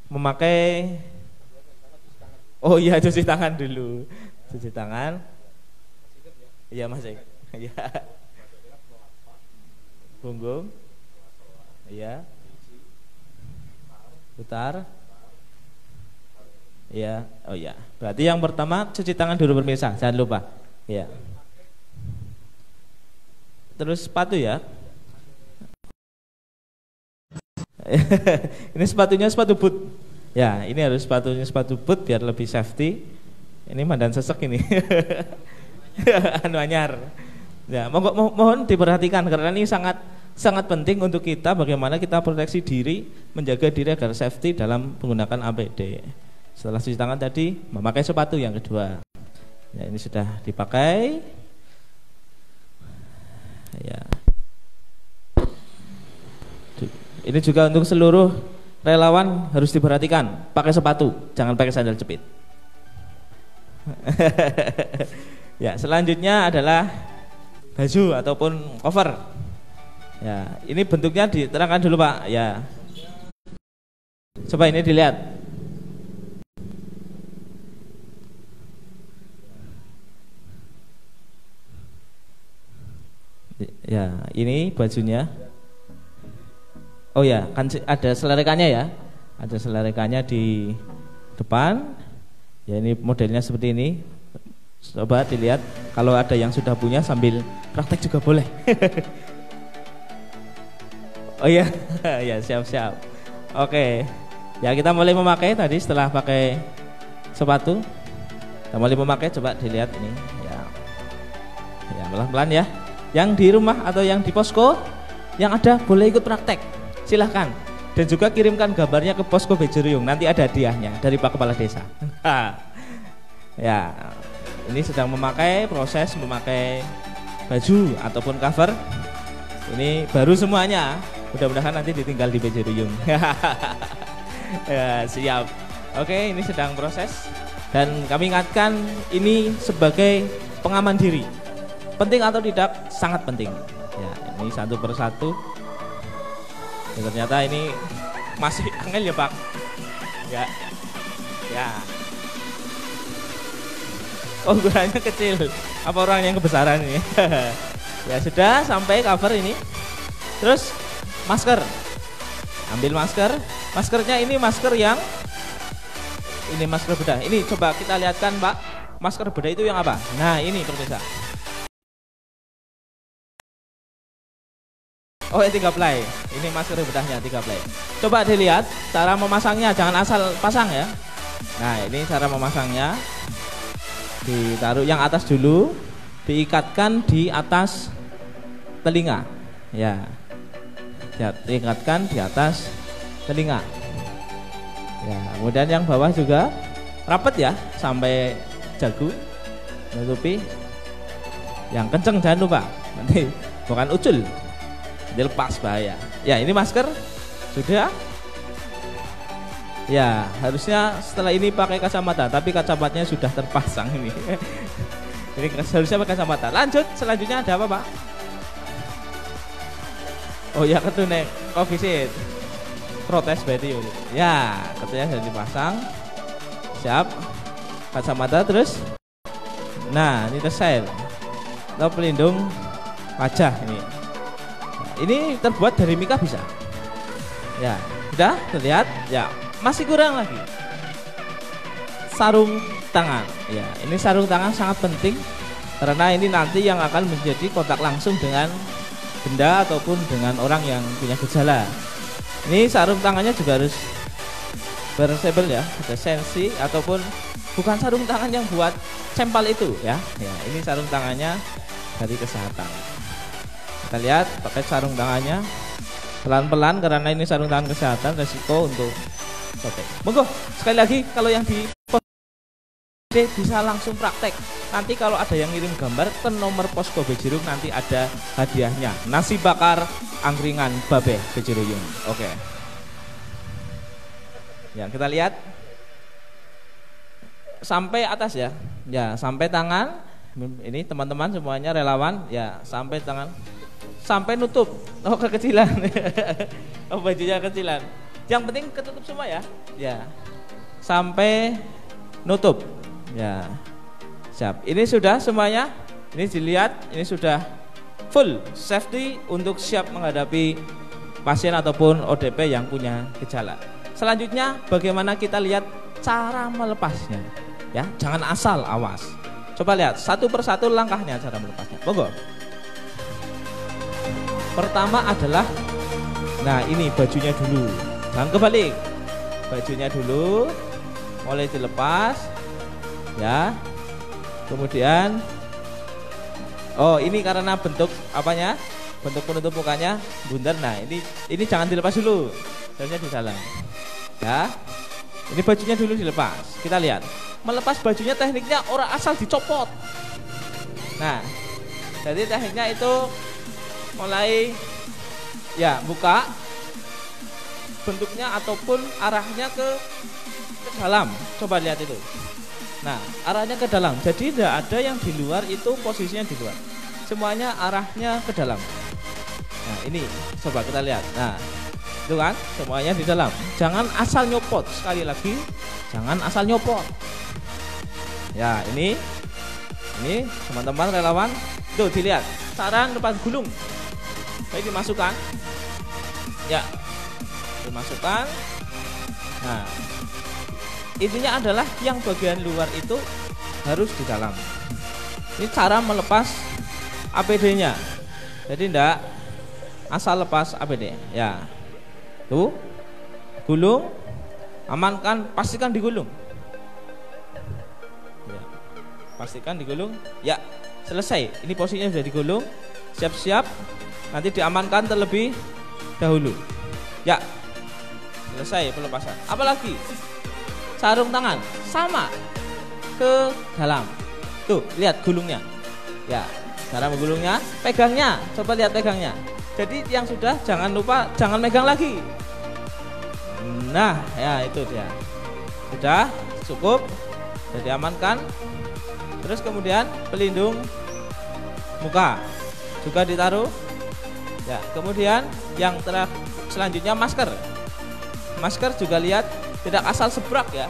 memakai, oh iya, cuci tangan dulu. Cuci tangan. Iya Mas. Iya. Punggung. Iya. Putar. Iya. Oh iya. Berarti yang pertama cuci tangan dulu pemirsa, jangan lupa. Iya. terus sepatu ya. Ini sepatunya sepatu boot. Ya, ini harus sepatunya sepatu boot biar lebih safety. Ini mandan sesek ini. Anu anyar. Ya, mohon diperhatikan karena ini sangat penting untuk kita bagaimana kita proteksi diri, menjaga diri agar safety dalam menggunakan APD. Setelah cuci tangan tadi, memakai sepatu yang kedua. Ya, ini sudah dipakai. Ya. Ini juga untuk seluruh relawan harus diperhatikan, pakai sepatu, jangan pakai sandal jepit. Ya, selanjutnya adalah baju ataupun cover. Ya, ini bentuknya diterangkan dulu Pak. Ya, coba ini dilihat. Ya, ini bajunya. Oh ya, kan ada selerekannya ya. Ada selerekannya di depan. Ya, ini modelnya seperti ini. Coba dilihat, kalau ada yang sudah punya sambil praktek juga boleh. Oh iya, ya siap-siap. Oke, ya kita mulai memakai tadi setelah pakai sepatu. Kita mulai memakai, coba dilihat ini. Ya pelan-pelan ya. Yang di rumah atau yang di posko, yang ada boleh ikut praktek, silahkan. Dan juga kirimkan gambarnya ke posko Bejuruyung, nanti ada hadiahnya dari Pak Kepala Desa. Ya. Ini sedang proses memakai baju ataupun cover. Ini baru semuanya. Mudah-mudahan nanti ditinggal di Bejuruyung. Ya, siap. Oke, ini sedang proses. Dan kami ingatkan ini sebagai pengaman diri. Penting atau tidak? Sangat penting. Ya, ini satu persatu. Ya, ternyata ini masih angel ya Pak. Ya. Oh, ukurannya kecil. Apa orang yang kebesaran ini? Ya sudah sampai cover ini. Terus masker. Ambil masker. Maskernya ini masker yang ini masker bedah. Ini coba kita lihatkan Pak. Masker bedah itu yang apa? Nah, ini pemirsa. Oh, 3 ply. Ini masker bedahnya 3 ply. Coba dilihat cara memasangnya, jangan asal pasang ya. Nah, ini cara memasangnya. Ditaruh yang atas dulu, diikatkan di atas telinga. Ya. Diikatkan di atas telinga. Ya, kemudian yang bawah juga rapat ya sampai jagu, menutupi. Yang kenceng jangan lupa. Nanti bukan ucul. Jadi lepas bahaya. Ya, ini masker sudah. Ya, harusnya setelah ini pakai kacamata, tapi kacamatanya sudah terpasang ini. Ini harusnya pakai kacamata. Lanjut, selanjutnya ada apa Pak? Oh ya, ketunek kovisit. Protes berarti ya, katanya sudah dipasang. Siap. Kacamata terus. Nah, ini tersail. Atau pelindung wajah ini. Ini terbuat dari mika bisa. Ya, sudah terlihat. Ya, masih kurang lagi. Sarung tangan. Ya, ini sarung tangan sangat penting karena ini nanti yang akan menjadi kontak langsung dengan benda ataupun dengan orang yang punya gejala. Ini sarung tangannya juga harus bersebel ya, ada sensi ataupun bukan sarung tangan yang buat cempal itu ya. Ya, ini sarung tangannya dari kesehatan. Kita lihat pakai sarung tangannya pelan-pelan karena ini sarung tangan kesehatan, resiko untuk sobek. Monggo sekali lagi kalau yang di bisa langsung praktek. Nanti kalau ada yang ngirim gambar ke nomor posko Bejuruyung nanti ada hadiahnya. Nasi bakar angkringan babe Bejuruyung. Oke. Ya, kita lihat sampai atas ya. Ya, sampai tangan. Ini teman-teman semuanya relawan ya, sampai tangan. Sampai nutup. Oh, kekecilan. Oh, bajunya kecilan. Yang penting ketutup semua ya. Ya. Sampai nutup. Ya. Siap. Ini sudah semuanya. Ini dilihat, ini sudah full safety untuk siap menghadapi pasien ataupun ODP yang punya gejala. Selanjutnya bagaimana kita lihat cara melepasnya. Ya, jangan asal, awas. Coba lihat satu persatu langkahnya cara melepasnya. Monggo. Pertama adalah, nah ini bajunya dulu. Jangan kebalik. Bajunya dulu, mulai dilepas, ya. Kemudian, oh ini karena bentuk apanya? Bentuk penutup mukanya bundar. Nah ini jangan dilepas dulu. Dalamnya di dalam. Ya. Ini bajunya dulu dilepas. Kita lihat. Melepas bajunya tekniknya orang asal dicopot. Nah, jadi tekniknya itu mulai ya buka bentuknya ataupun arahnya ke dalam. Coba lihat itu. Nah, arahnya ke dalam. Jadi tidak ada yang di luar, itu posisinya di luar. Semuanya arahnya ke dalam. Nah, ini coba kita lihat. Nah, itu kan semuanya di dalam. Jangan asal nyopot. Sekali lagi, jangan asal nyopot. Ya, ini teman-teman relawan, tuh dilihat. Saran lepas gulung. Baik, dimasukkan. Ya. Dimasukkan. Nah, intinya adalah yang bagian luar itu harus di dalam. Ini cara melepas APD-nya. Jadi enggak asal lepas APD. Ya. Tuh. Gulung. Amankan, pastikan digulung. Ya. Pastikan digulung. Ya, selesai. Ini posisinya sudah digulung. Siap-siap. Nanti diamankan terlebih dahulu. Ya. Selesai pelepasan. Apalagi sarung tangan sama ke dalam. Tuh, lihat gulungnya. Ya, cara menggulungnya, pegangnya. Coba lihat pegangnya. Jadi yang sudah jangan lupa jangan megang lagi. Nah, ya itu dia. Sudah cukup. Sudah diamankan. Terus kemudian pelindung muka juga ditaruh. Ya, kemudian yang selanjutnya masker. Masker juga lihat tidak asal sebrak ya.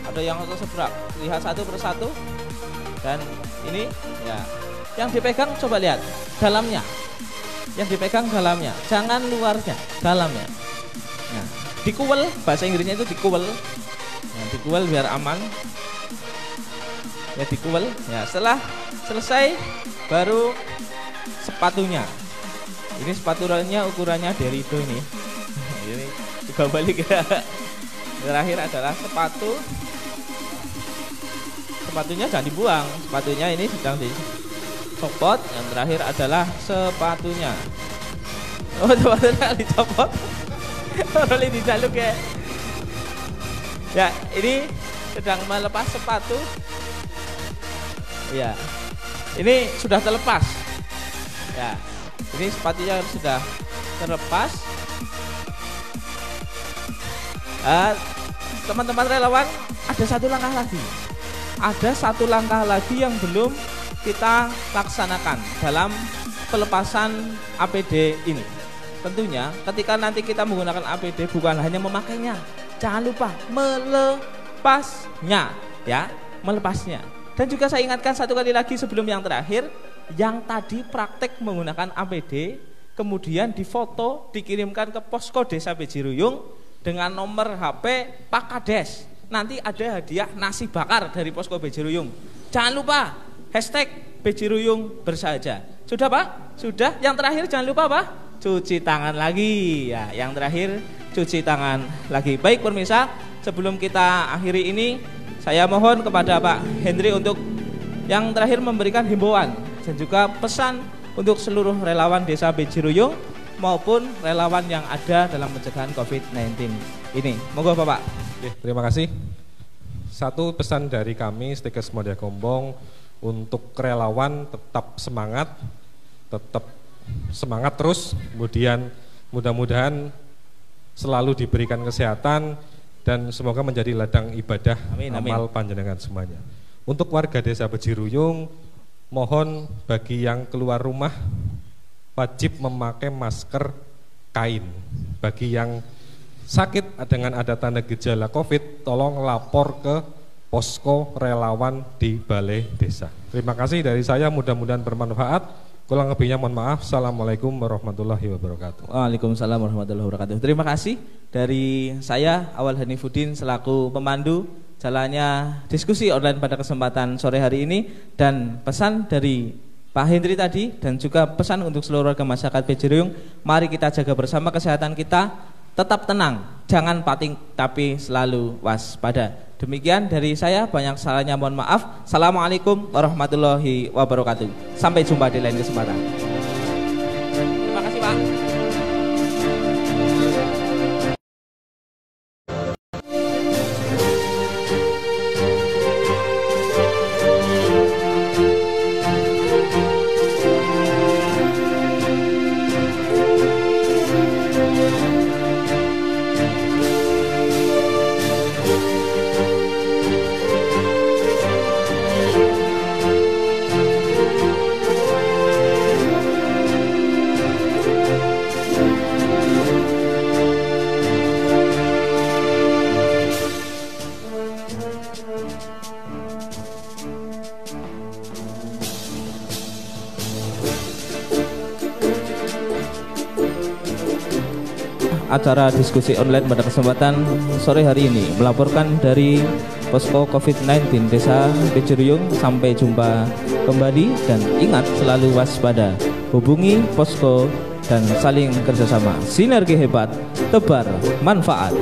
Ada yang asal sebrak. Lihat satu persatu. Dan ini ya. Yang dipegang coba lihat dalamnya. Yang dipegang dalamnya, jangan luarnya, dalamnya. Nah, dikuel, bahasa Inggrisnya itu dikuel. Nah, dikuel biar aman. Ya dikuel. Ya, setelah selesai baru sepatunya. Ini sepatunya ukurannya dari itu ini. Ini juga balik ya. Terakhir adalah sepatu. Sepatunya jangan dibuang. Sepatunya ini sedang dicopot. Yang terakhir adalah sepatunya. Oh, sepatunya dicopot. Orang ini dijaluk ya. Ya, ini sedang melepas sepatu. Ya, ini sudah terlepas. Ya, ini sepatunya sudah terlepas. Teman-teman relawan, ada satu langkah lagi. Ada satu langkah lagi yang belum kita laksanakan dalam pelepasan APD ini. Tentunya ketika nanti kita menggunakan APD bukan hanya memakainya, jangan lupa melepasnya, ya, melepasnya. Dan juga saya ingatkan satu kali lagi sebelum yang terakhir, yang tadi praktek menggunakan APD, kemudian difoto, dikirimkan ke posko Desa Bejiruyung dengan nomor HP Pak Kades. Nanti ada hadiah nasi bakar dari posko Bejiruyung. Jangan lupa hashtag Bejiruyung bersahaja. Sudah Pak? Sudah. Yang terakhir jangan lupa Pak, cuci tangan lagi. Ya, yang terakhir cuci tangan lagi. Baik pemirsa, sebelum kita akhiri ini, saya mohon kepada Pak Hendri untuk yang terakhir memberikan himbauan dan juga pesan untuk seluruh relawan Desa Bejiruyung maupun relawan yang ada dalam pencegahan COVID-19 ini. Monggo Bapak. Oke, terima kasih. Satu pesan dari kami Stikes Modya Gombong untuk relawan tetap semangat terus, kemudian mudah-mudahan selalu diberikan kesehatan dan semoga menjadi ladang ibadah amal panjenengan semuanya. Untuk warga Desa Bejiruyung, mohon bagi yang keluar rumah wajib memakai masker kain. Bagi yang sakit dengan ada tanda gejala COVID, tolong lapor ke posko relawan di balai desa. Terima kasih dari saya, mudah-mudahan bermanfaat. Kurang lebihnya mohon maaf. Assalamualaikum warahmatullahi wabarakatuh. Waalaikumsalam warahmatullahi wabarakatuh. Terima kasih dari saya Awal Hanifuddin selaku pemandu jalannya diskusi online pada kesempatan sore hari ini, dan pesan dari Pak Hendri tadi dan juga pesan untuk seluruh warga masyarakat Pejuruyung, mari kita jaga bersama kesehatan kita, tetap tenang, jangan pating tapi selalu waspada. Demikian dari saya, banyak salahnya mohon maaf. Assalamualaikum warahmatullahi wabarakatuh. Sampai jumpa di lain kesempatan. Terima kasih Pak. Acara diskusi online pada kesempatan sore hari ini melaporkan dari Posko COVID-19 Desa Pejuruyung. Sampai jumpa kembali dan ingat selalu waspada, hubungi posko dan saling kerjasama. Sinergi hebat, tebar manfaat.